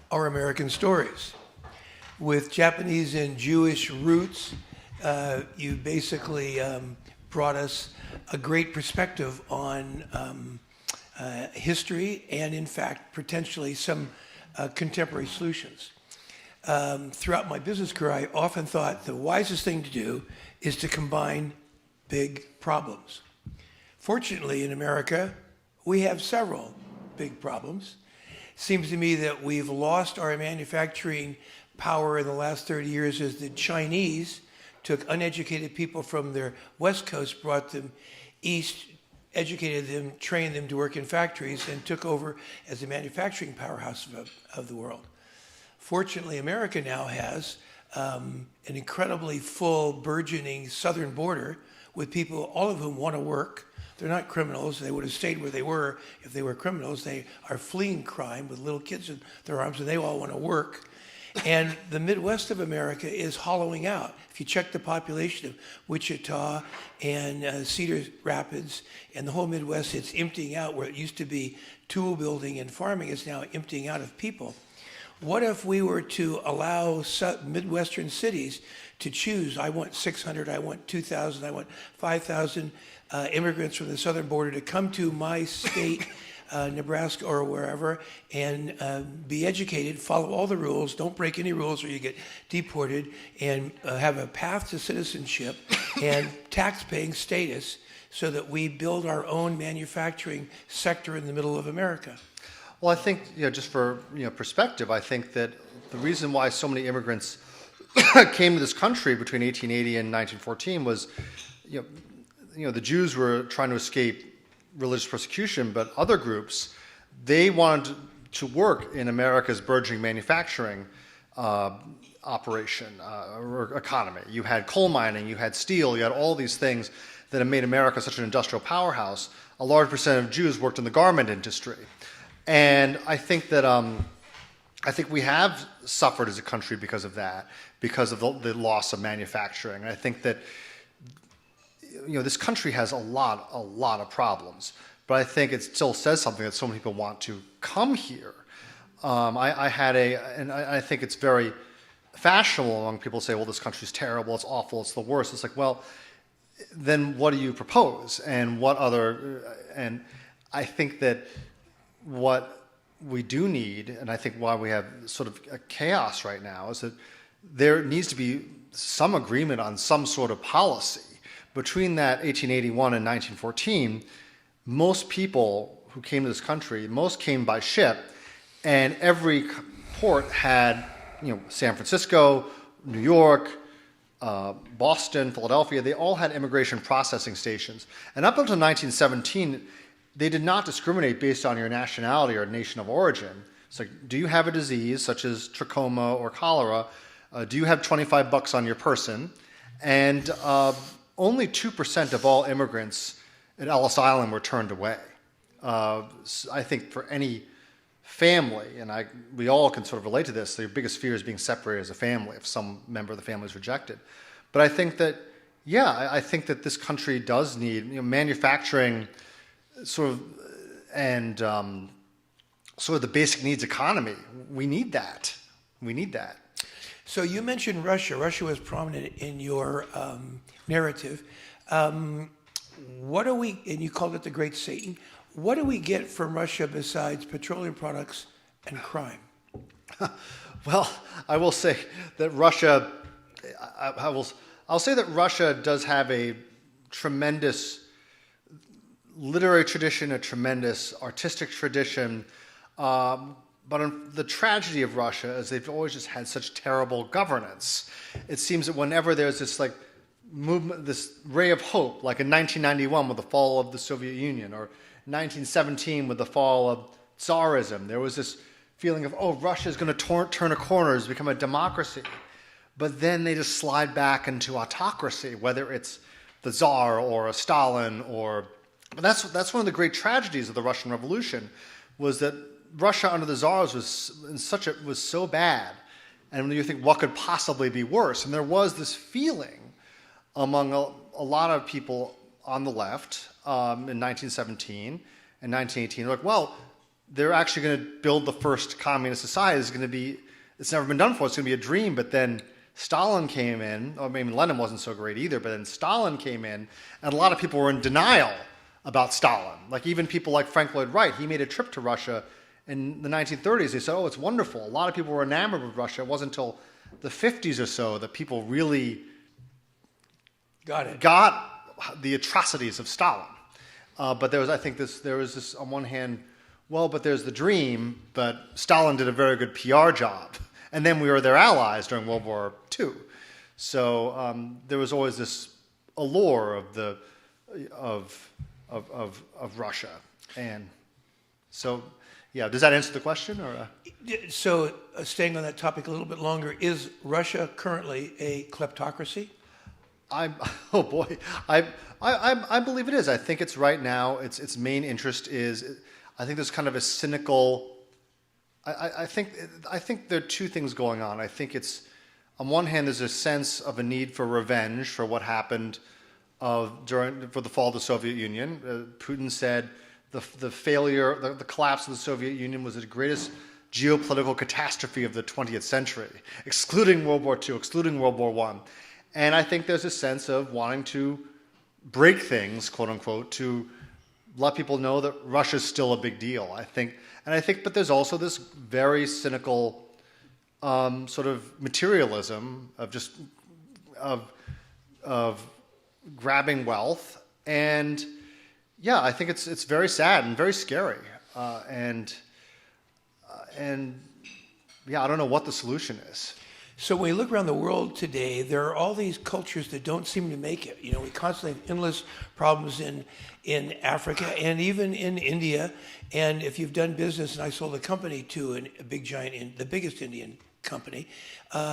are American stories. With Japanese and Jewish roots, you basically brought us a great perspective on history and, in fact, potentially some contemporary solutions. Throughout my business career, I often thought the wisest thing to do is to combine big problems. Fortunately, in America, we have several big problems. It seems to me that we've lost our manufacturing power in the last 30 years as the Chinese took uneducated people from their West Coast, brought them east, educated them, trained them to work in factories, and took over as the manufacturing powerhouse of the world. Fortunately, America now has an incredibly full, burgeoning southern border with people, all of whom want to work. They're not criminals. They would have stayed where they were if they were criminals. They are fleeing crime with little kids in their arms, and they all want to work. And the Midwest of America is hollowing out. If you check the population of Wichita and Cedar Rapids and the whole Midwest, it's emptying out. Where it used to be tool building and farming, it's now emptying out of people. What if we were to allow Midwestern cities to choose, I want 600, I want 2,000, I want 5,000 immigrants from the southern border to come to my state, Nebraska or wherever, and be educated, follow all the rules, don't break any rules or you get deported, and have a path to citizenship and tax-paying status so that we build our own manufacturing sector in the middle of America. Well, I think, just for perspective, I think that the reason why so many immigrants came to this country between 1880 and 1914 was, the Jews were trying to escape religious persecution, but other groups, they wanted to work in America's burgeoning manufacturing operation or economy. You had coal mining, you had steel, you had all these things that have made America such an industrial powerhouse. A large percent of Jews worked in the garment industry. And I think that we have suffered as a country because of that, because of the loss of manufacturing. And I think that this country has a lot of problems, but I think it still says something that so many people want to come here. I think it's very fashionable among people to say, well, this country's terrible, it's awful, it's the worst. It's like, well, then what do you propose? And and I think that what we do need, and I think why we have sort of a chaos right now, is that there needs to be some agreement on some sort of policy between that 1881 and 1914, most people who came to this country, most came by ship, and every port had, San Francisco, New York, Boston, Philadelphia, they all had immigration processing stations. And up until 1917, they did not discriminate based on your nationality or nation of origin. It's like, do you have a disease such as trachoma or cholera? Do you have $25 on your person? And only 2% of all immigrants at Ellis Island were turned away. I think for any family, and we all can sort of relate to this, their biggest fear is being separated as a family if some member of the family is rejected. But I think that, I think that this country does need manufacturing sort of, and sort of the basic needs economy. We need that. We need that. So you mentioned Russia. Russia was prominent in your narrative. What do we, and you called it the Great Satan, what do we get from Russia besides petroleum products and crime? Well, I will say that Russia, I'll say that Russia does have a tremendous literary tradition, a tremendous artistic tradition, but the tragedy of Russia is they've always just had such terrible governance. It seems that whenever there's this movement, this ray of hope, like in 1991 with the fall of the Soviet Union, or 1917 with the fall of Tsarism, there was this feeling of, Russia is going to turn a corner, it's become a democracy. But then they just slide back into autocracy, whether it's the Tsar or a Stalin, but that's one of the great tragedies of the Russian Revolution, was that Russia under the Tsars was so bad, and when you think what could possibly be worse, and there was this feeling among a lot of people on the left in 1917 and 1918, like, they're actually going to build the first communist society. It's never been done before. It's going to be a dream. But then Stalin came in, or maybe Lenin wasn't so great either, but then Stalin came in, and a lot of people were in denial about Stalin. Like even people like Frank Lloyd Wright, he made a trip to Russia in the 1930s. They said, it's wonderful. A lot of people were enamored with Russia. It wasn't until the 50s or so that people really got the atrocities of Stalin. But there was this on one hand, but there's the dream, but Stalin did a very good PR job. And then we were their allies during World War II. So there was always this allure of Russia. And so, does that answer the question? Or So staying on that topic a little bit longer, is Russia currently a kleptocracy? I believe it is. I think it's right now. Its main interest is. I think there's kind of a cynical. I think there are two things going on. I think it's on one hand there's a sense of a need for revenge for what happened for the fall of the Soviet Union. Putin said the failure, the collapse of the Soviet Union was the greatest geopolitical catastrophe of the 20th century, excluding World War II, excluding World War I. And I think there's a sense of wanting to break things, quote unquote, to let people know that Russia's still a big deal. But there's also this very cynical sort of materialism of grabbing wealth, and I think it's very sad and very scary, and I don't know what the solution is. So when we look around the world today, there are all these cultures that don't seem to make it. We constantly have endless problems in Africa and even in India. And if you've done business, and I sold a company to a big giant, the biggest Indian company,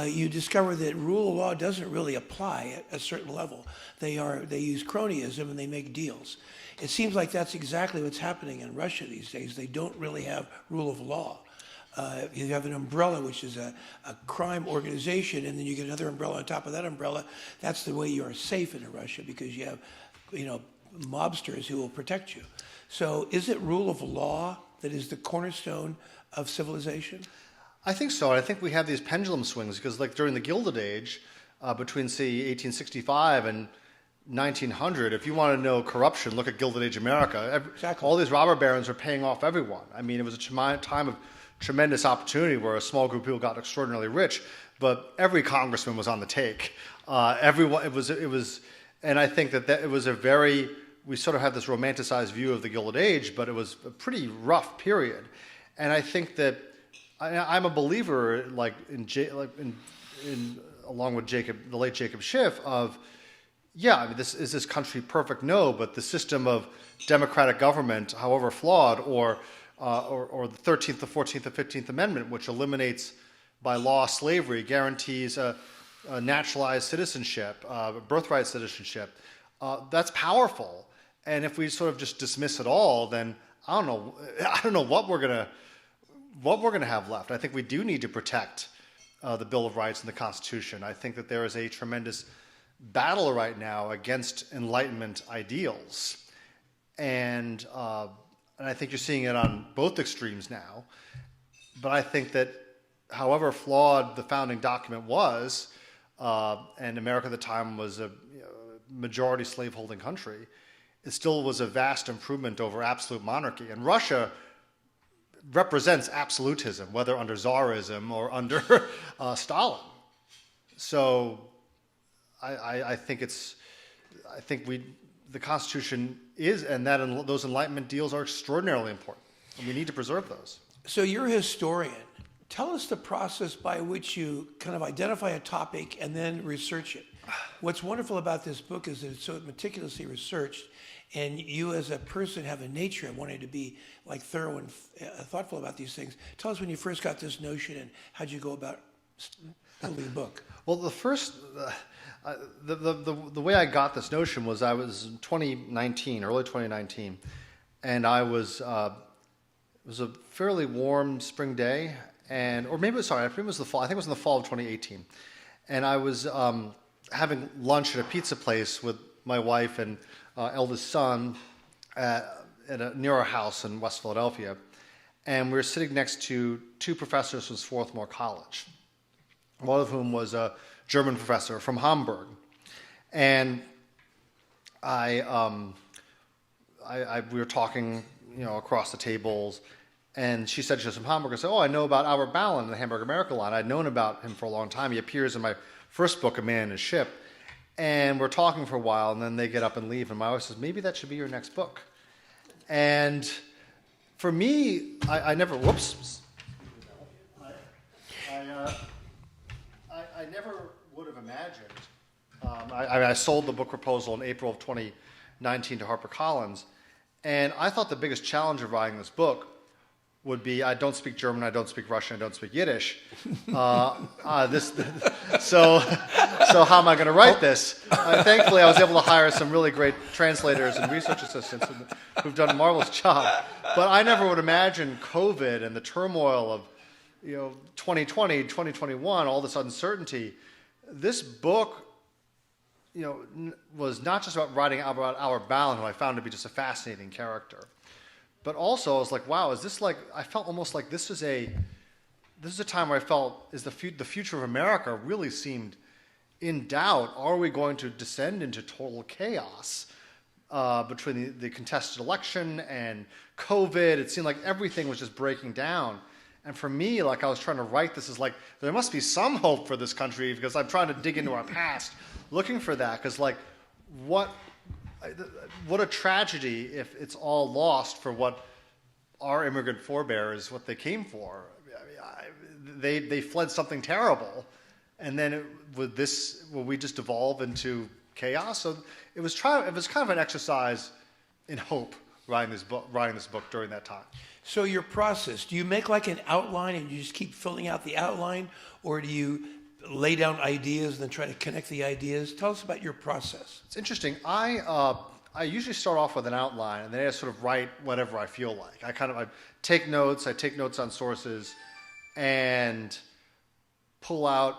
you discover that rule of law doesn't really apply at a certain level. They use cronyism and they make deals. It seems like that's exactly what's happening in Russia these days. They don't really have rule of law. You have an umbrella, which is a crime organization, and then you get another umbrella on top of that umbrella. That's the way you are safe in Russia, because you have, mobsters who will protect you. So is it rule of law that is the cornerstone of civilization? I think so. I think we have these pendulum swings because, like during the Gilded Age, between say 1865 and 1900, if you want to know corruption, look at Gilded Age America. Exactly. All these robber barons are paying off everyone. I mean, it was a time of tremendous opportunity where a small group of people got extraordinarily rich, but every congressman was on the take. Everyone, it was, And I think that it was we sort of have this romanticized view of the Gilded Age, but it was a pretty rough period. And I think that I'm a believer, along with the late Jacob Schiff, of, yeah, I mean, is this country perfect? No, but the system of democratic government, however flawed, or the 13th, the 14th, the 15th Amendment, which eliminates by law slavery, guarantees a naturalized citizenship, birthright citizenship, that's powerful. And if we sort of just dismiss it all, then I don't know what we're gonna have left. I think we do need to protect the Bill of Rights and the Constitution. I think that there is a tremendous battle right now against Enlightenment ideals, and I think you're seeing it on both extremes now. But I think that, however flawed the founding document was, and America at the time was a majority slaveholding country, it still was a vast improvement over absolute monarchy. And Russia represents absolutism, whether under Tsarism or under Stalin. So I think the Constitution is, and those Enlightenment deals are extraordinarily important, and we need to preserve those. So you're a historian. Tell us the process by which you kind of identify a topic and then research it. What's wonderful about this book is that it's so meticulously researched, and you as a person have a nature of wanting to be like thorough and thoughtful about these things. Tell us when you first got this notion and how'd you go about building the book? Well, the first, the way I got this notion was I was in 2019, early 2019, and I was, it was a fairly warm spring day, or maybe it was, sorry, I think it was the fall. I think it was in the fall of 2018, and I was having lunch at a pizza place with my wife and eldest son near our house in West Philadelphia, and we were sitting next to two professors from Swarthmore College, one of whom was a German professor from Hamburg, and we were talking, across the tables, and she said she was from Hamburg. I said, "Oh, I know about Albert Ballin and the Hamburg-American Line. I'd known about him for a long time. He appears in my first book, A Man and His Ship." And we're talking for a while, and then they get up and leave. And my wife says, "Maybe that should be your next book." And for me, I never, whoops. I never would have imagined. I sold the book proposal in April of 2019 to HarperCollins, and I thought the biggest challenge of writing this book would be, I don't speak German, I don't speak Russian, I don't speak Yiddish. So how am I going to write this? Thankfully, I was able to hire some really great translators and research assistants who've done a marvelous job. But I never would imagine COVID and the turmoil of 2020, 2021, all this uncertainty. This book, was not just about writing about Albert Ballin, who I found to be just a fascinating character, but also I was like, wow, is this like? I felt almost like this is a time where I felt the future of America really seemed in doubt. Are we going to descend into total chaos between the contested election and COVID? It seemed like everything was just breaking down. And for me, like, I was trying to write this as like, there must be some hope for this country, because I'm trying to dig into our past, looking for that. Because like, what a tragedy if it's all lost for what our immigrant forebears, what they came for. They fled something terrible, and then will we just evolve into chaos? So it was kind of an exercise in hope writing this book during that time. So your process, do you make like an outline and you just keep filling out the outline, or do you lay down ideas and then try to connect the ideas? Tell us about your process. It's interesting. I usually start off with an outline, and then I sort of write whatever I feel like. I take notes. I take notes on sources, and pull out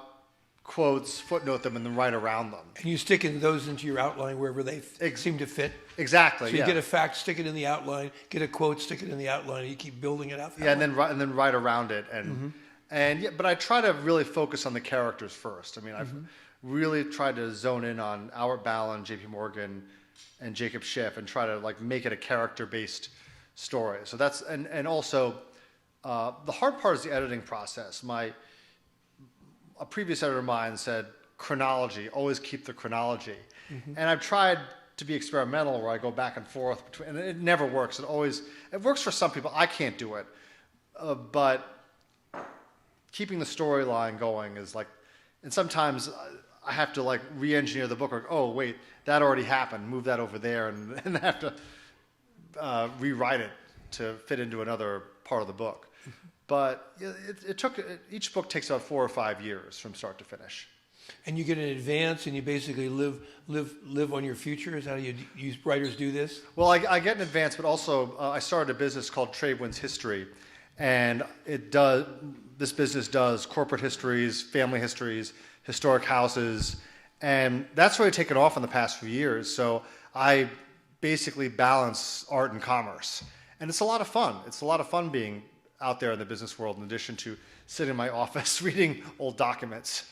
quotes, footnote them, and then write around them. And you stick those into your outline wherever they seem to fit? Exactly. So you get a fact, stick it in the outline, get a quote, stick it in the outline, and you keep building it out. And then write around it. But I try to really focus on the characters first. I mean, I've really tried to zone in on Albert Ballin, J.P. Morgan, and Jacob Schiff, and try to like make it a character-based story. So that's and also the hard part is the editing process. A previous editor of mine said, chronology, always keep the chronology. And I've tried to be experimental where I go back and forth between, and it never works. It works for some people. I can't do it. But keeping the storyline going is like, and sometimes I have to like re-engineer the book, or, oh wait, that already happened, move that over there, and have to rewrite it to fit into another part of the book. But each book takes about 4 or 5 years from start to finish. And you get an advance, and you basically live on your future. Is how you writers do this? Well, I get an advance, but also I started a business called Tradewinds History, and this business does corporate histories, family histories, historic houses, and that's really taken off in the past few years. So I basically balance art and commerce, and it's a lot of fun. It's a lot of fun being out there in the business world, in addition to sitting in my office reading old documents.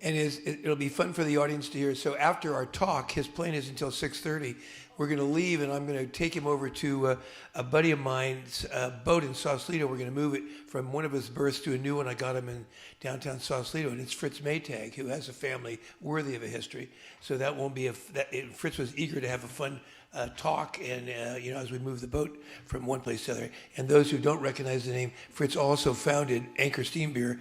And it'll be fun for the audience to hear. So after our talk, his plane is until 6:30. We're going to leave, and I'm going to take him over to a buddy of mine's boat in Sausalito. We're going to move it from one of his berths to a new one. I got him in downtown Sausalito, and it's Fritz Maytag, who has a family worthy of a history. So that won't be Fritz was eager to have a fun talk, and as we move the boat from one place to the other. And those who don't recognize the name, Fritz also founded Anchor Steam Beer,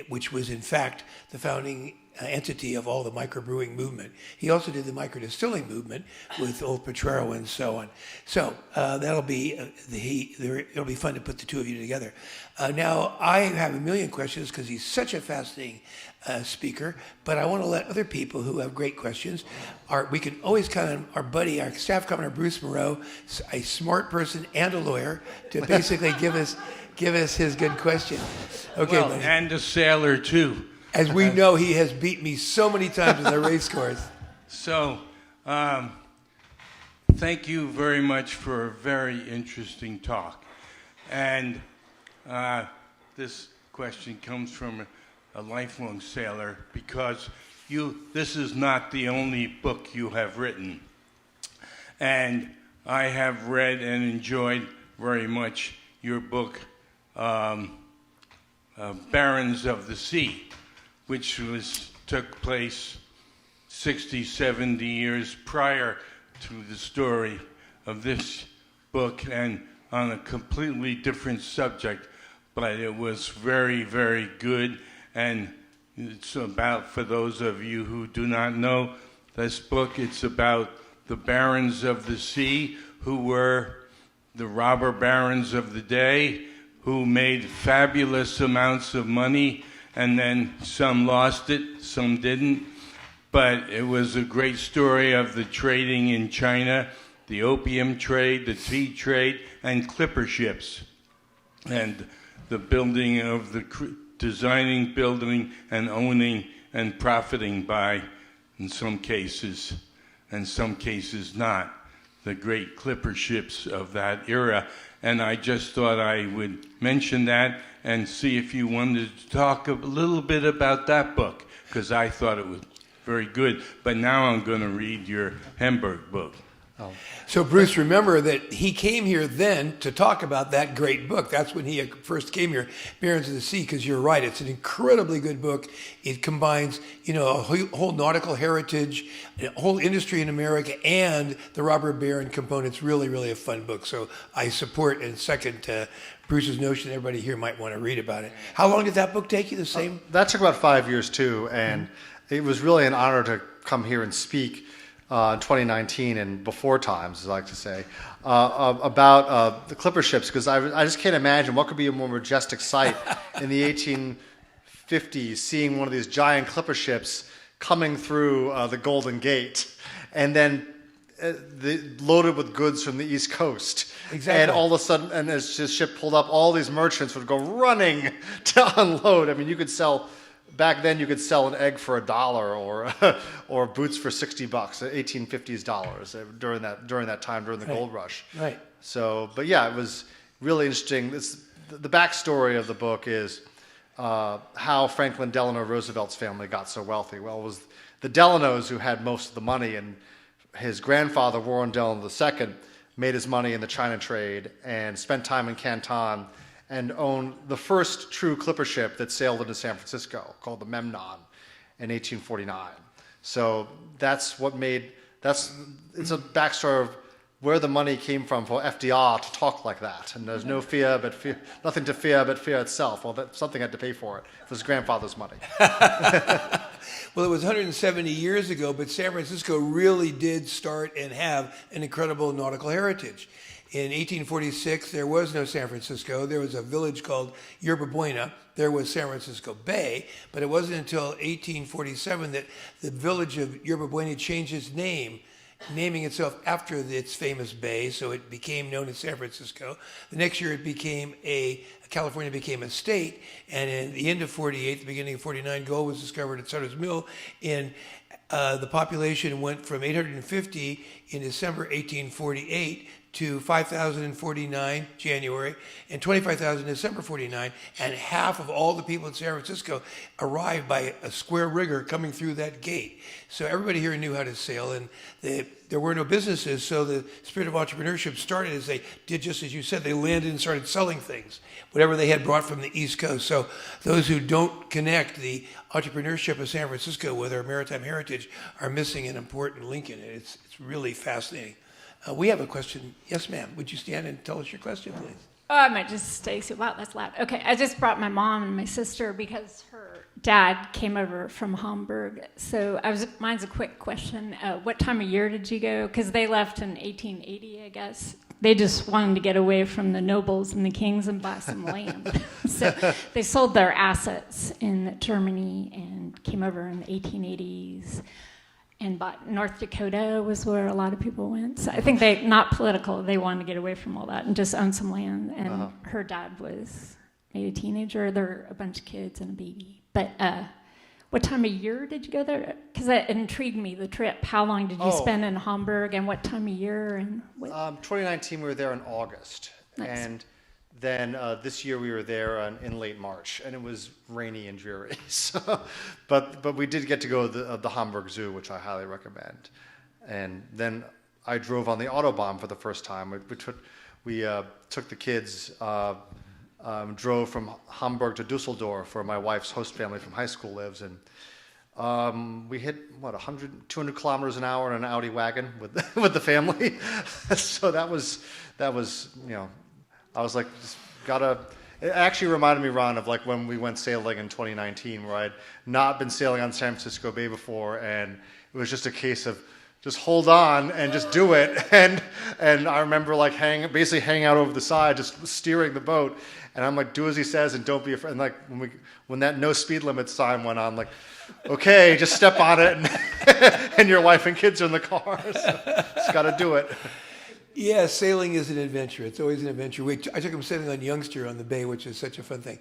which was in fact the founding entity of all the microbrewing movement. He also did the microdistilling movement with Old Potrero and so on. So that'll be it'll be fun to put the two of you together. Now I have a million questions because he's such a fascinating speaker, but I want to let other people who have great questions. We can always count on our staff commenter Bruce Moreau, a smart person and a lawyer, to basically give us his good question. Okay, well, and a sailor too. As we know, he has beat me so many times in the race course. So, thank you very much for a very interesting talk. And this question comes from a lifelong sailor, because this is not the only book you have written. And I have read and enjoyed very much your book, Barons of the Sea, which took place 60, 70 years prior to the story of this book, and on a completely different subject, but it was very, very good. And it's about, for those of you who do not know this book, it's about the barons of the sea, who were the robber barons of the day, who made fabulous amounts of money, and then some lost it, some didn't. But it was a great story of the trading in China, the opium trade, the tea trade, and clipper ships, and the building of designing, building, and owning, and profiting by, in some cases, and some cases not, the great clipper ships of that era. And I just thought I would mention that and see if you wanted to talk a little bit about that book, because I thought it was very good. But now I'm going to read your Hamburg book. Oh. So, Bruce, remember that he came here then to talk about that great book. That's when he first came here, Barons of the Sea, because you're right. It's an incredibly good book. It combines, a whole nautical heritage, a whole industry in America, and the robber baron component. It's really, really a fun book. So I support and second Bruce's notion everybody here might want to read about it. How long did that book take you? The same? That took about 5 years, too, and it was really an honor to come here and speak in 2019 and before times, as I like to say, about the clipper ships, because I just can't imagine what could be a more majestic sight in the 1850s, seeing one of these giant clipper ships coming through the Golden Gate, and then loaded with goods from the East Coast. Exactly. And all of a sudden, and as the ship pulled up, all these merchants would go running to unload. I mean, you could sell... Back then, you could sell an egg for $1 or boots for $60, 1850s dollars during that time, during the gold rush. Right. So, but yeah, it was really interesting. The backstory of the book is how Franklin Delano Roosevelt's family got so wealthy. Well, it was the Delanos who had most of the money, and his grandfather, Warren Delano II, made his money in the China trade and spent time in Canton and owned the first true clipper ship that sailed into San Francisco, called the Memnon, in 1849. So it's a backstory of where the money came from for FDR to talk like that. And there's no nothing to fear but fear itself. Well, something had to pay for it. It was his grandfather's money. Well, it was 170 years ago, but San Francisco really did start and have an incredible nautical heritage. In 1846, there was no San Francisco. There was a village called Yerba Buena. There was San Francisco Bay, but it wasn't until 1847 that the village of Yerba Buena changed its name, naming itself after its famous bay, so it became known as San Francisco. The next year, California became a state, and in the end of 48, the beginning of 49, gold was discovered at Sutter's Mill, and the population went from 850 in December 1848 to 5,049 January and 25,000 December 49, and half of all the people in San Francisco arrived by a square rigger coming through that gate. So everybody here knew how to sail, and there were no businesses, so the spirit of entrepreneurship started as they did, just as you said, they landed and started selling things, whatever they had brought from the East Coast. So those who don't connect the entrepreneurship of San Francisco with our maritime heritage are missing an important link in it. It's really fascinating. We have a question. Yes, ma'am. Would you stand and tell us your question, please? Oh, I might just stay. Wow, that's loud. Okay, I just brought my mom and my sister because her dad came over from Hamburg. So mine's a quick question. What time of year did you go? Because they left in 1880, I guess. They just wanted to get away from the nobles and the kings and buy some land. So they sold their assets in Germany and came over in the 1880s. And bought North Dakota was where a lot of people went. So I think not political, they wanted to get away from all that and just own some land. And her dad was maybe a teenager. There were a bunch of kids and a baby. But what time of year did you go there? Because that intrigued me, the trip. How long did you spend in Hamburg and what time of year? And 2019, we were there in August. Nice. And then this year we were there in late March, and it was rainy and dreary. So, but we did get to go to the Hamburg Zoo, which I highly recommend. And then I drove on the Autobahn for the first time. We took the kids, drove from Hamburg to Dusseldorf, where my wife's host family from high school lives, and we hit 200 kilometers an hour in an Audi wagon with the family. So that was I was like, it actually reminded me, Ron, of like when we went sailing in 2019, where I'd not been sailing on San Francisco Bay before, and it was just a case of just hold on and just do it. And I remember like basically hanging out over the side, just steering the boat. And I'm like, do as he says and don't be afraid. And like when that no speed limit sign went on, like, okay, just step on it, and your wife and kids are in the car. So just got to do it. Yeah, sailing is an adventure. It's always an adventure. I took him sailing on Youngster on the bay, which is such a fun thing.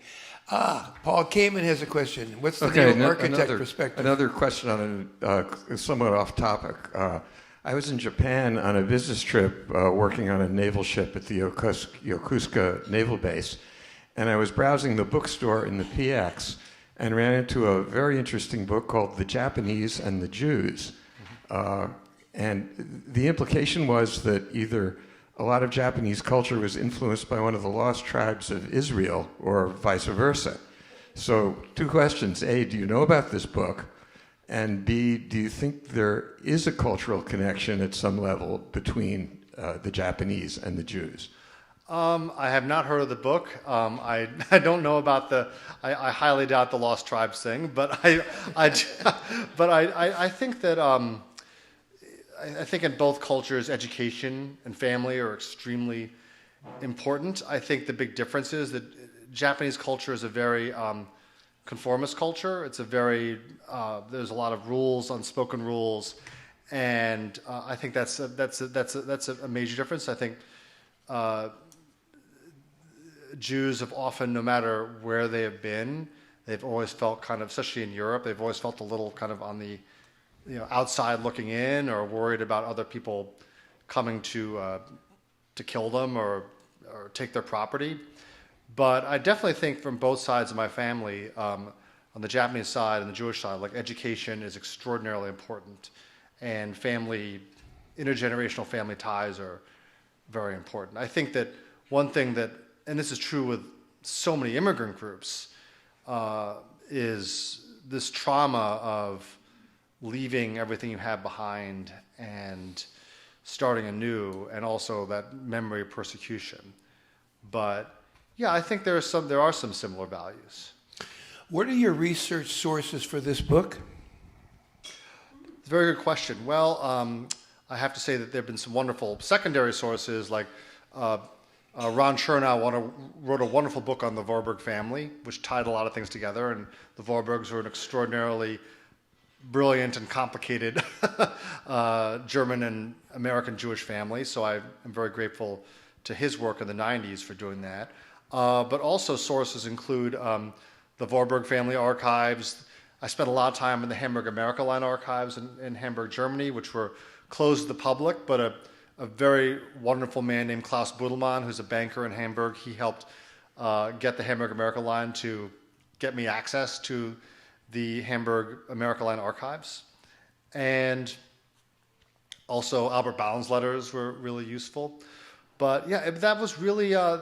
Paul Kamen has a question. What's the new architect perspective? Another question on somewhat off topic. I was in Japan on a business trip working on a naval ship at the Yokosuka Naval Base, and I was browsing the bookstore in the PX and ran into a very interesting book called The Japanese and the Jews. And the implication was that either a lot of Japanese culture was influenced by one of the lost tribes of Israel or vice versa. So 2 questions. A, do you know about this book? And B, do you think there is a cultural connection at some level between the Japanese and the Jews? I have not heard of the book. I don't know about I highly doubt the lost tribes thing, but I think that I think in both cultures, education and family are extremely important. I think the big difference is that Japanese culture is a very conformist culture. It's a very there's a lot of rules, unspoken rules, and I think that's a major difference. I think Jews have often, no matter where they have been, they've always felt kind of, especially in Europe, they've always felt a little kind of on the outside looking in, or worried about other people coming to kill them or take their property. But I definitely think from both sides of my family, on the Japanese side and the Jewish side, like education is extraordinarily important, and intergenerational family ties are very important. I think that one thing that, and this is true with so many immigrant groups, is this trauma of leaving everything you have behind and starting anew, and also that memory of persecution. But yeah, I think there are some similar values. What are your research sources for this book? It's a very good question. Well, I have to say that there have been some wonderful secondary sources, like Ron Chernow wrote a wonderful book on the Warburg family, which tied a lot of things together, and the Warburgs were an extraordinarily brilliant and complicated German and American Jewish family, so I am very grateful to his work in the 90s for doing that. But also sources include the Warburg family archives. I spent a lot of time in the Hamburg-American Line archives in Hamburg, Germany, which were closed to the public, but a very wonderful man named Klaus Budelmann, who's a banker in Hamburg, he helped get the Hamburg-American Line to get me access to the Hamburg-American Line archives. And also Albert Ballin's letters were really useful. But yeah, that was really, I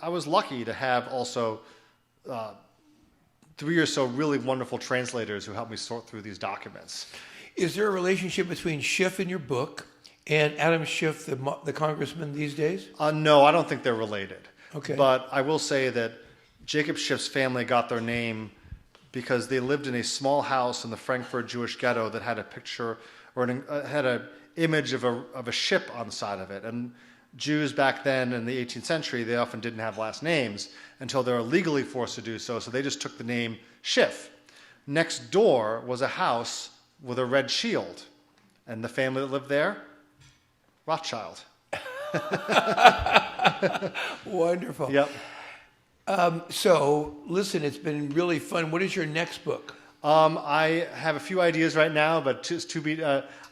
was lucky to have also 3 or so really wonderful translators who helped me sort through these documents. Is there a relationship between Schiff in your book and Adam Schiff, the congressman these days? No, I don't think they're related. Okay. But I will say that Jacob Schiff's family got their name because they lived in a small house in the Frankfurt Jewish ghetto that had a picture or had an image of a ship on the side of it. And Jews back then in the 18th century, they often didn't have last names until they were legally forced to do so. So they just took the name Schiff. Next door was a house with a red shield. And the family that lived there, Rothschild. Wonderful. Yep. So, listen, it's been really fun. What is your next book? I have a few ideas right now, but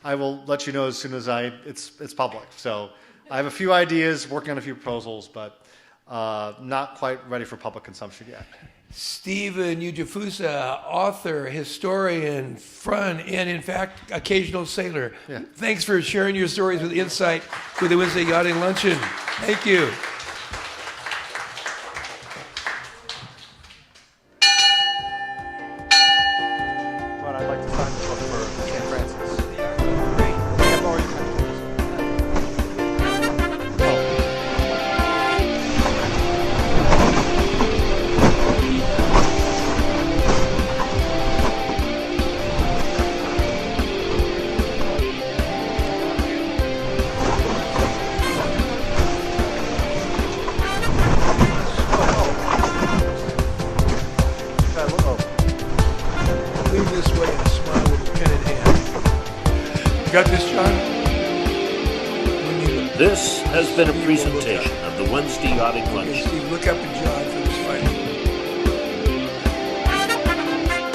I will let you know as soon as it's public. So I have a few ideas, working on a few proposals, but not quite ready for public consumption yet. Stephen Ujifusa, author, historian, and in fact, occasional sailor. Yeah. Thanks for sharing your stories with insight with the Wednesday Yachting Luncheon. Thank you. But I'd like to sign the book for St. Francis. I have already signed Leave this way and smile with a pen in hand. You got this, John? We need it. This has been a presentation of the Wednesday Yachting Okay, Luncheon. Steve, look up at John for